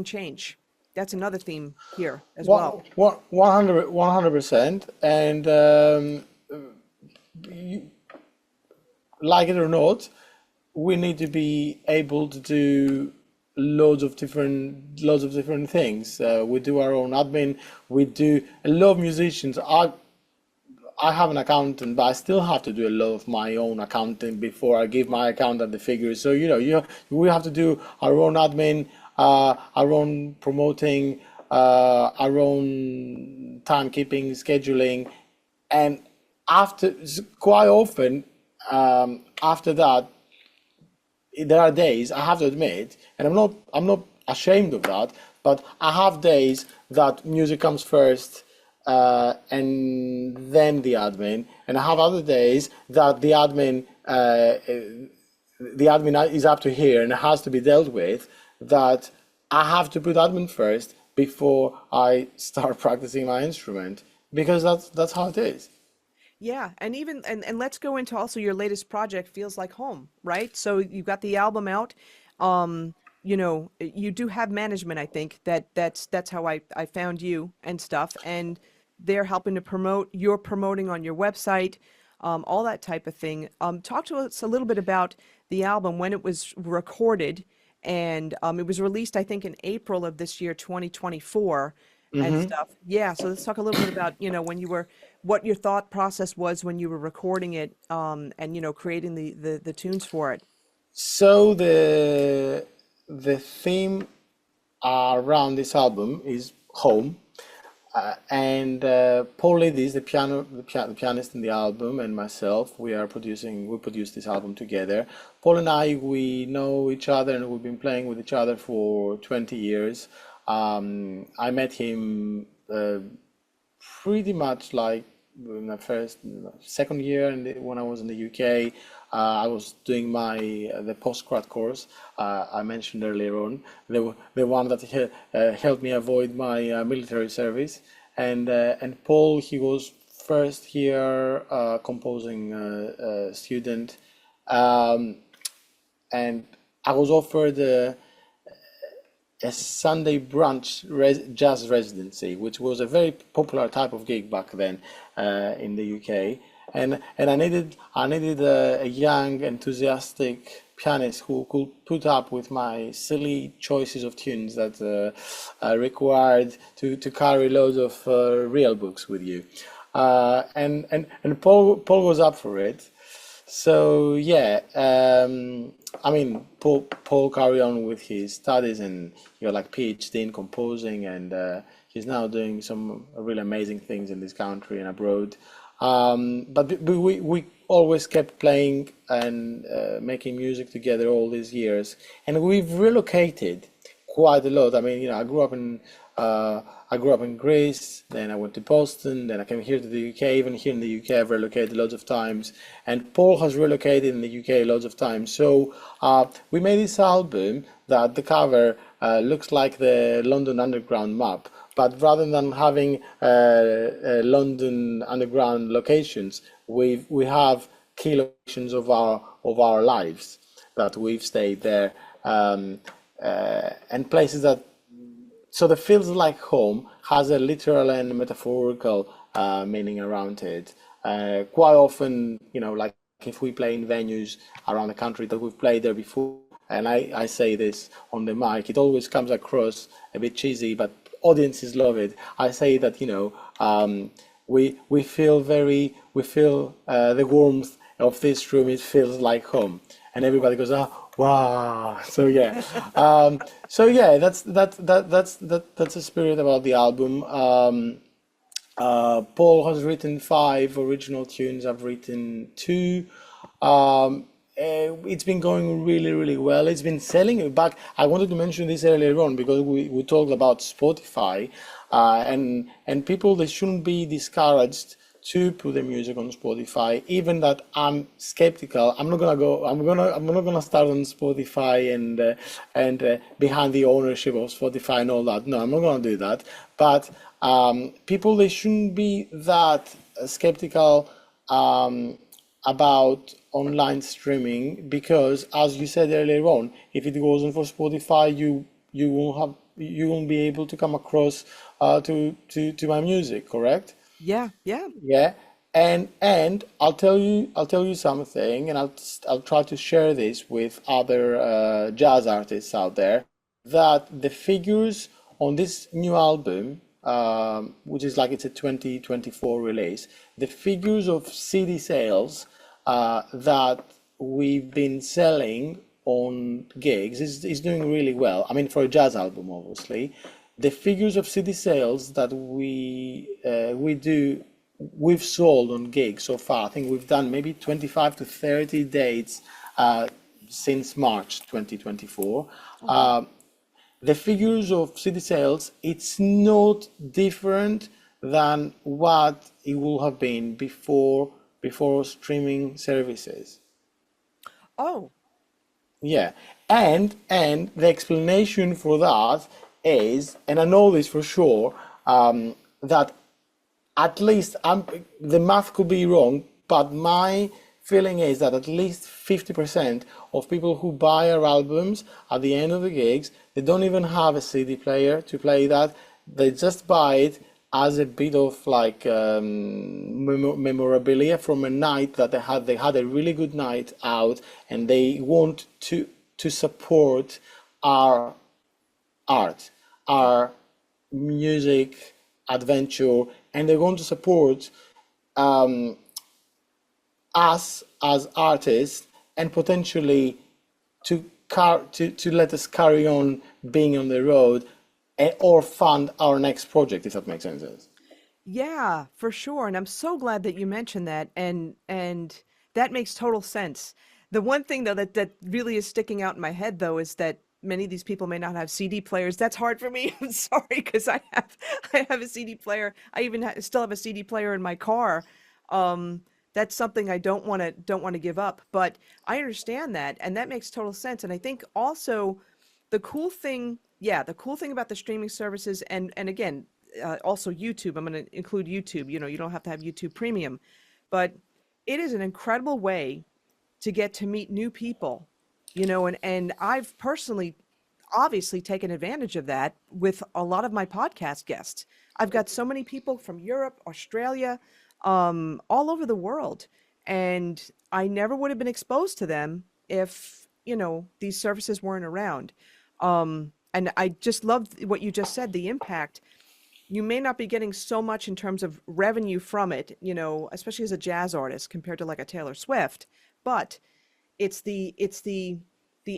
change. That's another theme here as well. 100%. And like it or not, we need to be able to do loads of different things. We do our own admin. We do a lot of musicians. I have an accountant, but I still have to do a lot of my own accounting before I give my accountant the figures. So we have to do our own admin, our own promoting, our own timekeeping, scheduling, and quite often after that, there are days, I have to admit, and I'm not ashamed of that, but I have days that music comes first, and then the admin, and I have other days that the admin is up to here and has to be dealt with, that I have to put admin first before I start practicing my instrument, because that's how it is. Yeah, and let's go into also your latest project, Feels Like Home, right? So you've got the album out. You do have management, I think. That's how I found you and stuff. And they're helping to promote, you're promoting on your website, all that type of thing. Talk to us a little bit about the album, when it was recorded, and it was released, I think, in April of this year, 2024, and stuff. Yeah, so let's talk a little bit about, what your thought process was when you were recording it, and creating the tunes for it. So the theme around this album is home, and Paul Lidis, the pianist in the album, and myself, we produced this album together. Paul and we know each other, and we've been playing with each other for 20 years. I met him pretty much like in my second year, and when I was in the UK. I was doing the postgrad course I mentioned earlier on, the one that helped me avoid my military service. And Paul, he was first year composing student. and I was offered a Sunday brunch jazz residency, which was a very popular type of gig back then in the UK. And I needed a young, enthusiastic pianist who could put up with my silly choices of tunes that required to carry loads of real books with you. And Paul was up for it. So yeah, I mean, Paul carried on with his studies and he got like PhD in composing, and he's now doing some really amazing things in this country and abroad. But we always kept playing and making music together all these years, and we've relocated quite a lot. I mean, I grew up in Greece, then I went to Boston, then I came here to the UK. Even here in the UK, I've relocated lots of times, and Paul has relocated in the UK lots of times. So we made this album that the cover looks like the London Underground map, but rather than having London Underground locations, we have key locations of our lives that we've stayed there, and places that. So the feels like home has a literal and metaphorical meaning around it. Quite often, like if we play in venues around the country that we've played there before, and I say this on the mic, it always comes across a bit cheesy, but audiences love it. I say that, we feel the warmth of this room. It feels like home, and everybody goes, "Ah, wow!" So yeah, that's the spirit about the album. Paul has written 5 original tunes. I've written 2. It's been going really, really well. It's been selling back. I wanted to mention this earlier on because we talked about Spotify, and people, they shouldn't be discouraged to put the music on Spotify. Even that I'm skeptical. I'm not gonna start on Spotify and behind the ownership of Spotify and all that. No, I'm not gonna do that. But people, they shouldn't be that skeptical about online streaming, because as you said earlier on, if it wasn't for Spotify, you won't be able to come across to my music, correct? Yeah, yeah. Yeah, and I'll tell you something, and I'll try to share this with other jazz artists out there, that the figures on this new album, which is like it's a 2024 release, the figures of CD sales that we've been selling on gigs is doing really well. I mean, for a jazz album, obviously, the figures of CD sales that we've sold on gigs so far. I think we've done maybe 25 to 30 dates since March 2024. The figures of CD sales, it's not different than what it would have been before streaming services. Oh, Yeah, and the explanation for that is, and I know this for sure, that at least the math could be wrong, but my feeling is that at least 50% of people who buy our albums at the end of the gigs, they don't even have a CD player to play that. They just buy it as a bit of like memorabilia from a night that they had. They had a really good night out, and they want to support our art, our music adventure, and they want to support us as artists, and potentially to let us carry on being on the road, or fund our next project, if that makes any sense. yeah, for sure. And I'm so glad that you mentioned that. And that makes total sense. The one thing though that really is sticking out in my head though is that many of these people may not have CD players. That's hard for me. I'm sorry, because I have a CD player. I even still have a CD player in my car. That's something I don't want to give up. But I understand that, and that makes total sense. And I think also the cool thing about the streaming services, and again, also YouTube. I'm going to include YouTube. You don't have to have YouTube Premium, but it is an incredible way to get to meet new people and I've personally obviously taken advantage of that with a lot of my podcast guests. I've got so many people from Europe, Australia, all over the world, and I never would have been exposed to them if, these services weren't around. And I just loved what you just said, the impact. You may not be getting so much in terms of revenue from it, especially as a jazz artist compared to like a Taylor Swift, but it's the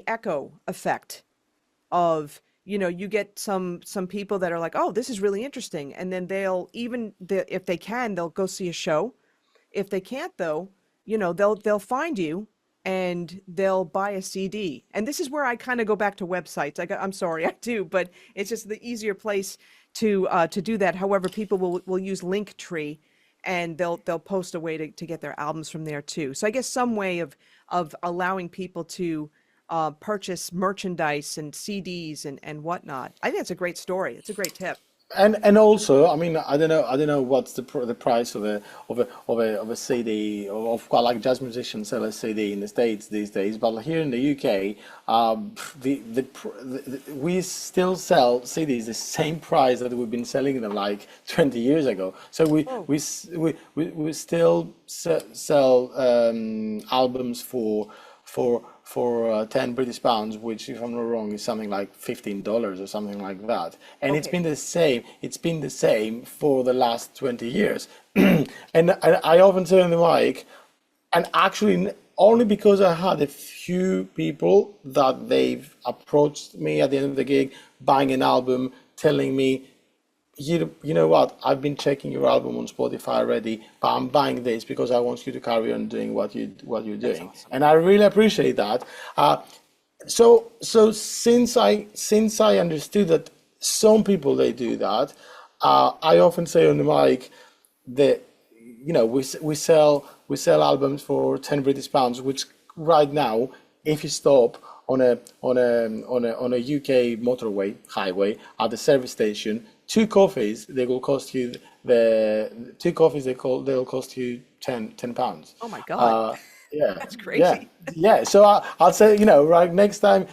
echo effect of, you get some people that are like, oh, this is really interesting, and then if they can, they'll go see a show. If they can't, though, they'll find you and they'll buy a CD. And this is where I kind of go back to websites. I'm sorry, I do, but it's just the easier place to do that. However, people will use Linktree, and they'll post a way to get their albums from there too. So I guess some way of allowing people to purchase merchandise and CDs and whatnot. I think it's a great story. It's a great tip. And also, I mean, I don't know what's the price of a CD, of quite like jazz musicians sell a CD in the States these days, but here in the UK, we still sell CDs the same price that we've been selling them like 20 years ago. So Oh, we still sell albums for 10 British pounds, which, if I'm not wrong, is something like $15 or something like that. And it's okay. been the same. It's been the same for the last 20 years. And I often say on the mic, and actually only because I had a few people that they've approached me at the end of the gig, buying an album, telling me, you know what? I've been checking your album on Spotify already, but I'm buying this because I want you to carry on doing what you're That's doing, awesome. and I really appreciate that. So since I understood that some people they do that, I often say on the mic that we sell albums for 10 British pounds, which right now, if you stop on a UK motorway highway at the service station, two coffees they'll cost you 10 pounds. Oh my God, Uh, yeah, that's yeah, crazy. yeah. So I'll say, right, next time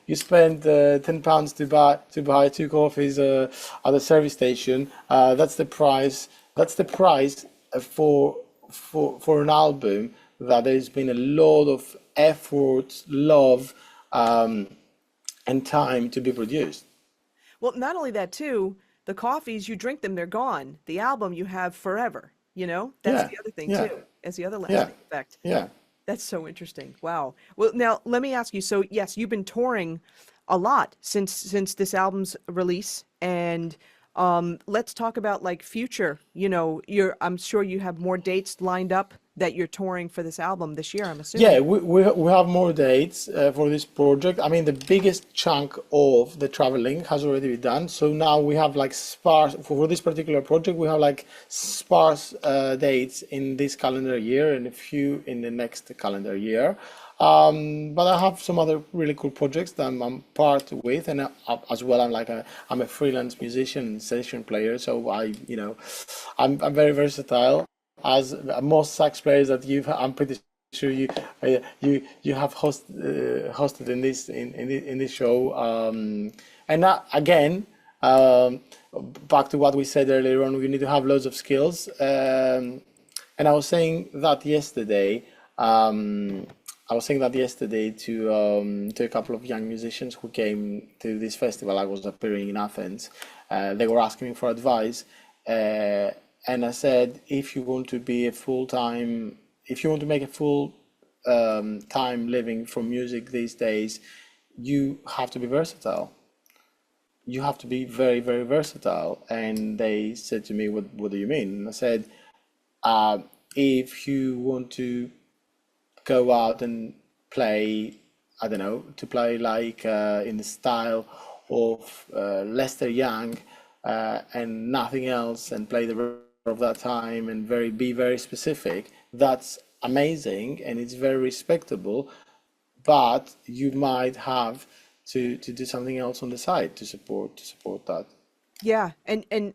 you spend £10 to buy two coffees at the service station, that's the price. That's the price for an album that there's been a lot of effort, love, um, and time to be produced. Well, not only that too, the coffees, you drink them, they're gone. The album you have forever, That's Yeah, the other thing yeah, too, as the other yeah, lasting effect. yeah. That's so interesting. Wow. Well, now let me ask you. So yes, you've been touring a lot since this album's release, and let's talk about like future. I'm sure you have more dates lined up that you're touring for this album this year, I'm Yeah, assuming. we have more dates for this project. I mean, the biggest chunk of the traveling has already been done. So now we have like sparse for this particular project. We have like sparse dates in this calendar year and a few in the next calendar year. But I have some other really cool projects that I'm part with, and as well, I'm a freelance musician and session player. So I'm very versatile as most sax players that I'm pretty sure you have hosted in this show. And that, again, um, back to what we said earlier on, we need to have loads of skills. And I was saying that yesterday. I was saying that yesterday to a couple of young musicians who came to this festival. I was appearing in Athens. They were asking me for advice, uh, and I said, if you want to be a full time, if you want to make a full time living from music these days, you have to be versatile. You have to be very, very versatile. And they said to me, what do you mean? And I said, uh, if you want to go out and play, I don't know, to play like in the style of Lester Young and nothing else, and play the rest of that time and be very specific. That's amazing and it's very respectable, but you might have to do something else on the side to support that. Yeah, and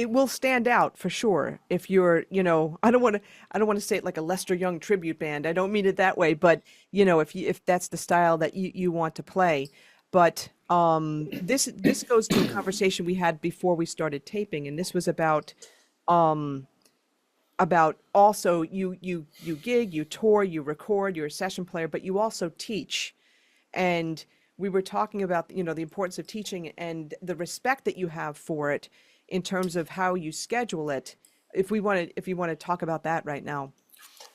it will stand out for sure if you're, I don't want to say it like a Lester Young tribute band. I don't mean it that way, but if that's the style that you want to play. But this goes to a conversation we had before we started taping, and this was about also you gig, you tour, you record, you're a session player, but you also teach. And we were talking about, the importance of teaching and the respect that you have for it in terms of how you schedule it. If you want to talk about that right now.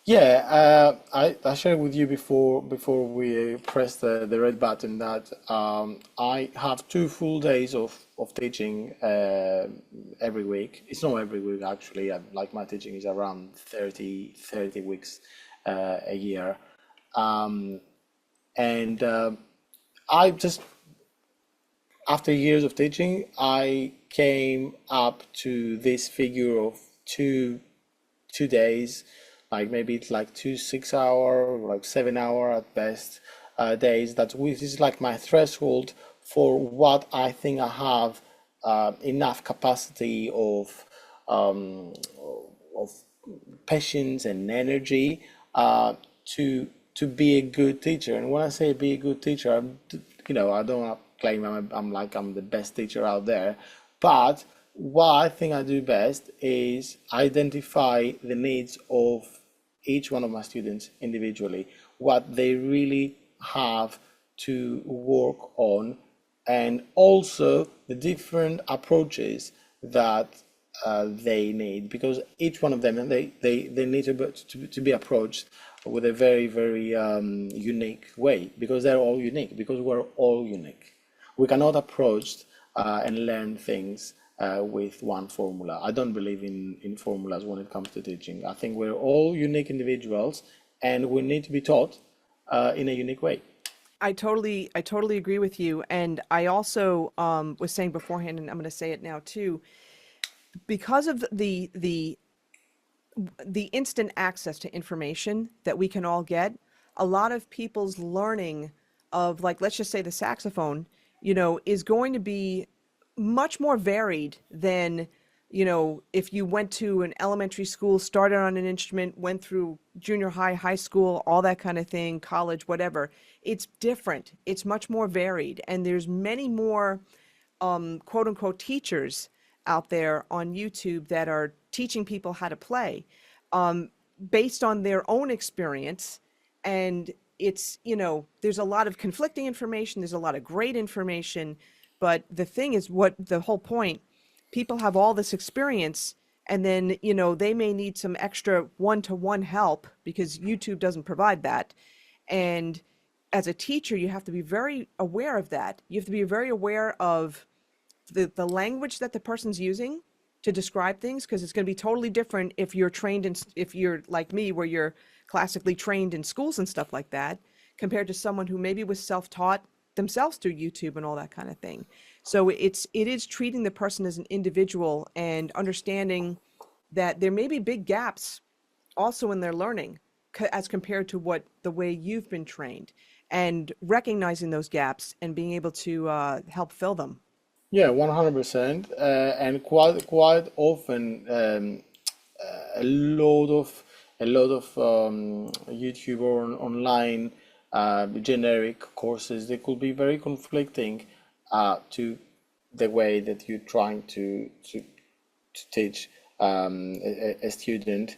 Yeah, I shared with you before we press the red button that I have 2 full days of teaching every week. It's not every week actually. Like my teaching is around 30 weeks a year, and I just after years of teaching, I came up to this figure of two days, like maybe it's like 2 6 hour, like 7 hour at best days. Which is like my threshold for what I think I have enough capacity um, of patience and energy to be a good teacher. And when I say be a good teacher, I don't claim I'm the best teacher out there, but what I think I do best is identify the needs of each one of my students individually, what they really have to work on, and also the different approaches that they need, because each one of them they need to be approached with a very, very unique way, because they're all unique, because we're all unique. We cannot approach and learn things with one formula. I don't believe in formulas when it comes to teaching. I think we're all unique individuals, and we need to be taught in a unique way. I totally agree with you. And I also was saying beforehand, and I'm going to say it now too, because of the instant access to information that we can all get, a lot of people's learning of, like, let's just say the saxophone, is going to be much more varied than, if you went to an elementary school, started on an instrument, went through junior high, high school, all that kind of thing, college, whatever. It's different. It's much more varied. And there's many more quote unquote teachers out there on YouTube that are teaching people how to play based on their own experience. And it's, there's a lot of conflicting information. There's a lot of great information. But the thing is, what the whole point, people have all this experience, and then, they may need some extra one-to-one help because YouTube doesn't provide that. And as a teacher, you have to be very aware of that. You have to be very aware of the language that the person's using to describe things, because it's going to be totally different if you're if you're like me, where you're classically trained in schools and stuff like that, compared to someone who maybe was self-taught themselves through YouTube and all that kind of thing. So it is treating the person as an individual and understanding that there may be big gaps also in their learning as compared to the way you've been trained, and recognizing those gaps and being able to help fill them. Yeah, 100%. And quite often, a lot of YouTube or online generic courses, they could be very conflicting to the way that you're trying to teach a student.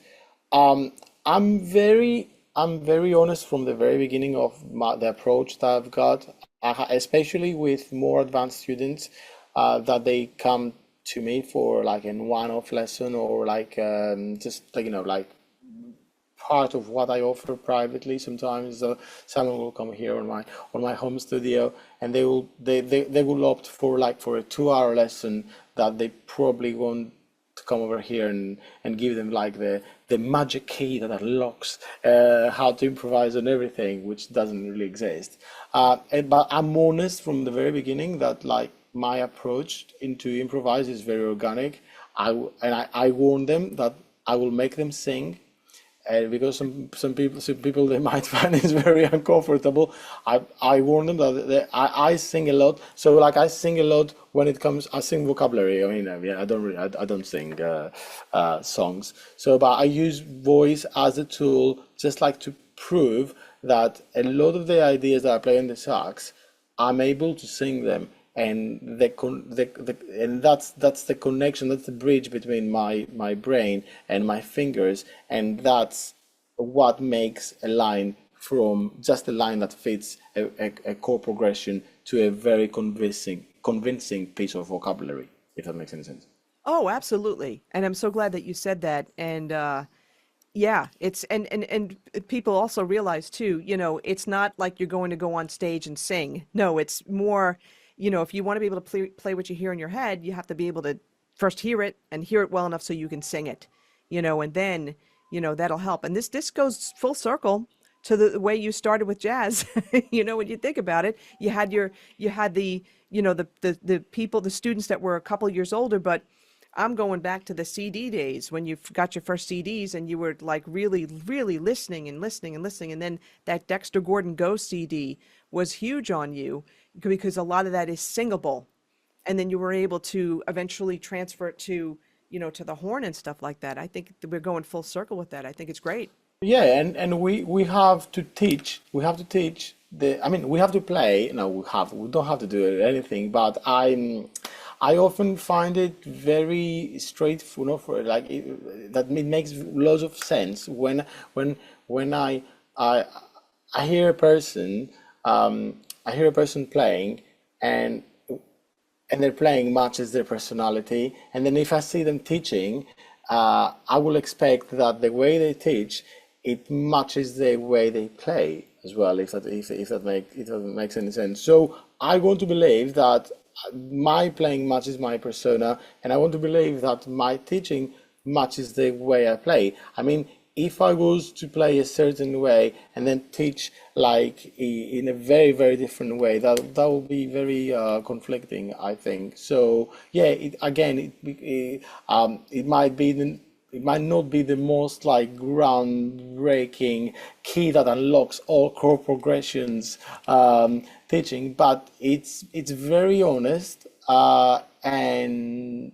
I'm very honest from the very beginning of the approach that I've got, especially with more advanced students, that they come to me for like a one-off lesson, or like just like like part of what I offer privately. Sometimes someone will come here on my home studio, and they will opt for a 2 hour lesson that they probably won't come over here and give them like the magic key that unlocks how to improvise on everything, which doesn't really exist. But I'm honest from the very beginning that like my approach into improvise is very organic. I warn them that I will make them sing and because some people they might find it very uncomfortable, I warn them that I sing a lot. So like I sing a lot when it comes. I sing vocabulary. I mean, yeah, I don't sing songs. So, but I use voice as a tool, just like to prove that a lot of the ideas that I play on the sax, I'm able to sing them, and and that's the connection, that's the bridge between my brain and my fingers, and that's what makes a line from just a line that fits a chord progression to a very convincing piece of vocabulary, if that makes any sense. Oh, absolutely. And I'm so glad that you said that. And yeah, it's and people also realize too, it's not like you're going to go on stage and sing. No, it's more, if you want to be able to play what you hear in your head, you have to be able to first hear it and hear it well enough so you can sing it, and then, that'll help. And this goes full circle to the way you started with jazz. When you think about it, you had the, the people, the students that were a couple years older, but I'm going back to the CD days when you got your first CDs and you were like really, really listening and listening and listening. And then that Dexter Gordon Go CD was huge on you because a lot of that is singable. And then you were able to eventually transfer it to, to the horn and stuff like that. I think that we're going full circle with that. I think it's great. Yeah, and we have to teach. We have to teach I mean, we have to play. No, we don't have to do anything. But I often find it very straightforward, that it makes lots of sense when I hear a person, playing, and their playing matches their personality, and then if I see them teaching, I will expect that the way they teach, it matches the way they play as well, if that makes any sense. So I want to believe that my playing matches my persona, and I want to believe that my teaching matches the way I play. I mean, if I was to play a certain way and then teach like in a very, very different way, that would be very conflicting, I think. So yeah, it might not be the most like groundbreaking key that unlocks all chord progressions teaching, but it's very honest, and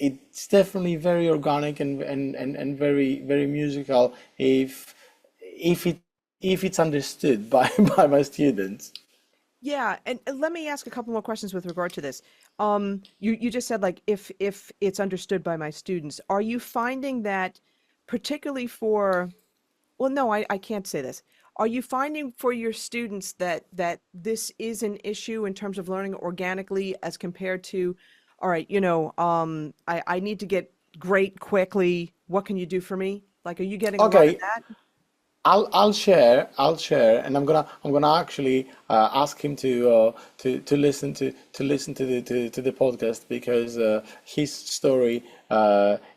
it's definitely very organic and very, very musical if it's understood by by my students. Yeah, and let me ask a couple more questions with regard to this. You just said like if it's understood by my students, are you finding that particularly for, well, no, I can't say this. Are you finding for your students that this is an issue in terms of learning organically as compared to, all right, I need to get great quickly. What can you do for me? Like, are you getting a lot of Okay, that? I'll share, and I'm gonna actually ask him to listen to the podcast, because his story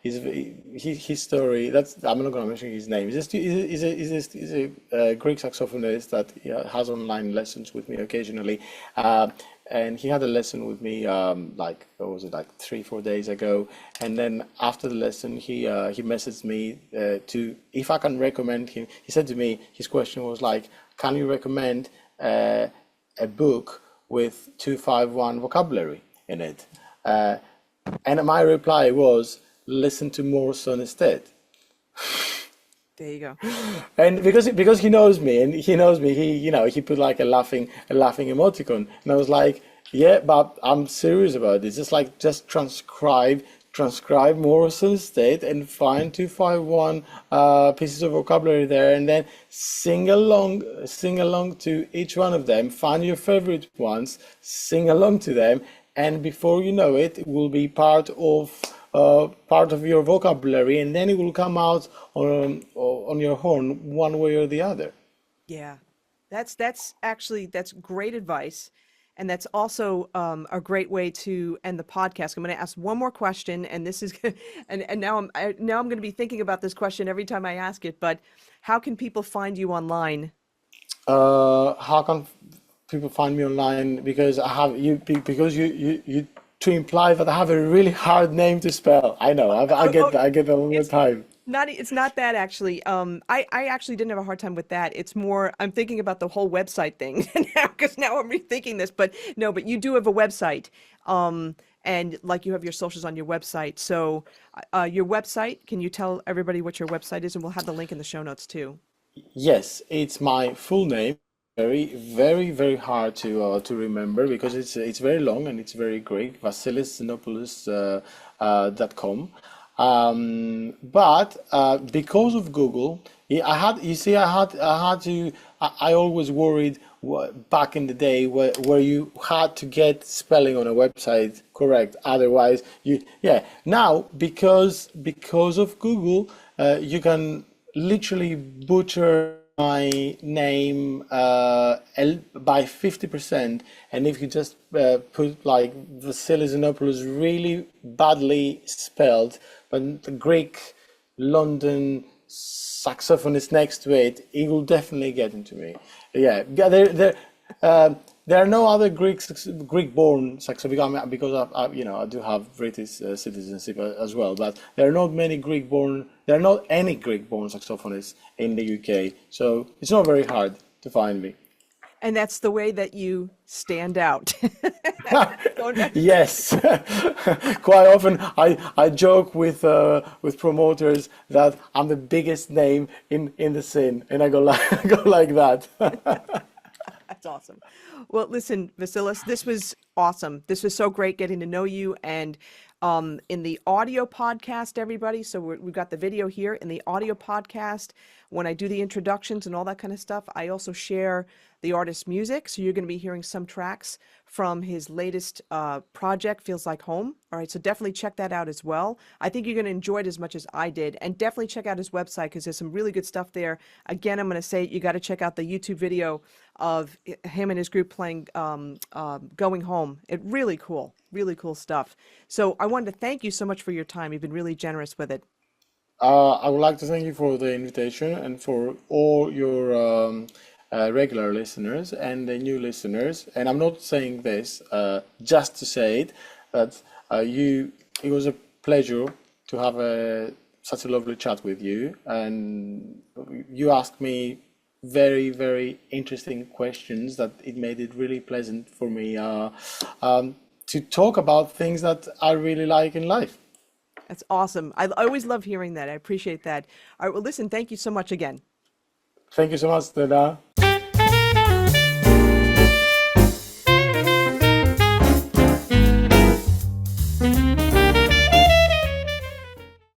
his story, that's, I'm not gonna mention his name. He's a Greek saxophonist that has online lessons with me occasionally, and he had a lesson with me like, what was it, like 3 4 days ago, and then after the lesson he messaged me to if I can recommend him. He said to me, his question was like, can you recommend a book with 251 vocabulary in it? And my reply was, listen to Morrison instead. There you go. And because he put like a laughing emoticon, and I was like, yeah, but I'm serious about this. Just transcribe Morrison instead, and find 251 pieces of vocabulary there, and then sing along to each one of them. Find your favorite ones, sing along to them, and before you know it, it will be part of your vocabulary, and then it will come out on your horn one way or the other. Yeah, that's actually that's great advice, and that's also a great way to end the podcast. I'm going to ask one more question, and this is and now I'm going to be thinking about this question every time I ask it. But how can people find you online? How can people find me online? Because to imply that I have a really hard name to spell. I know, I get that all the It's time. Not, it's not that actually. I actually didn't have a hard time with that. It's more, I'm thinking about the whole website thing now, because now I'm rethinking this. But no, but you do have a website, and like you have your socials on your website. So, your website, can you tell everybody what your website is? And we'll have the link in the show notes too. Yes, it's my full name. Very hard to remember because it's very long and it's very Greek. Vasilis Xenopoulos .com. But because of Google, yeah, I had to. I always worried back in the day where you had to get spelling on a website correct. Otherwise, yeah. Now because of Google, you can literally butcher my name by 50%, and if you just put like Vasilis Xenopoulos really badly spelled, but the Greek London saxophonist next to it, it will definitely get into me. Yeah, there are no other Greek-born saxophonists because I do have British citizenship as well. But there are not many Greek-born. There are not any Greek-born saxophonists in the UK, so it's not very hard to find me. And that's the way that you stand out. Yes, quite often I joke with promoters that I'm the biggest name in the scene, and I go like go like that. That's awesome. Well, listen, Vasilis, this was awesome. This was so great getting to know you. And in the audio podcast, everybody, so we've got the video here. In the audio podcast, when I do the introductions and all that kind of stuff, I also share the artist's music. So you're going to be hearing some tracks from his latest project, Feels Like Home. All right, so definitely check that out as well. I think you're going to enjoy it as much as I did. And definitely check out his website because there's some really good stuff there. Again, I'm going to say you got to check out the YouTube video of him and his group playing Going Home. Really cool stuff. So I wanted to thank you so much for your time. You've been really generous with it. I would like to thank you for the invitation and for all your regular listeners and the new listeners. And I'm not saying this just to say it, but it was a pleasure to have such a lovely chat with you. And you asked me very interesting questions that it made it really pleasant for me to talk about things that I really like in life. That's awesome. I always love hearing that. I appreciate that. All right, well, listen, thank you so much again. Thank you so much, Donna.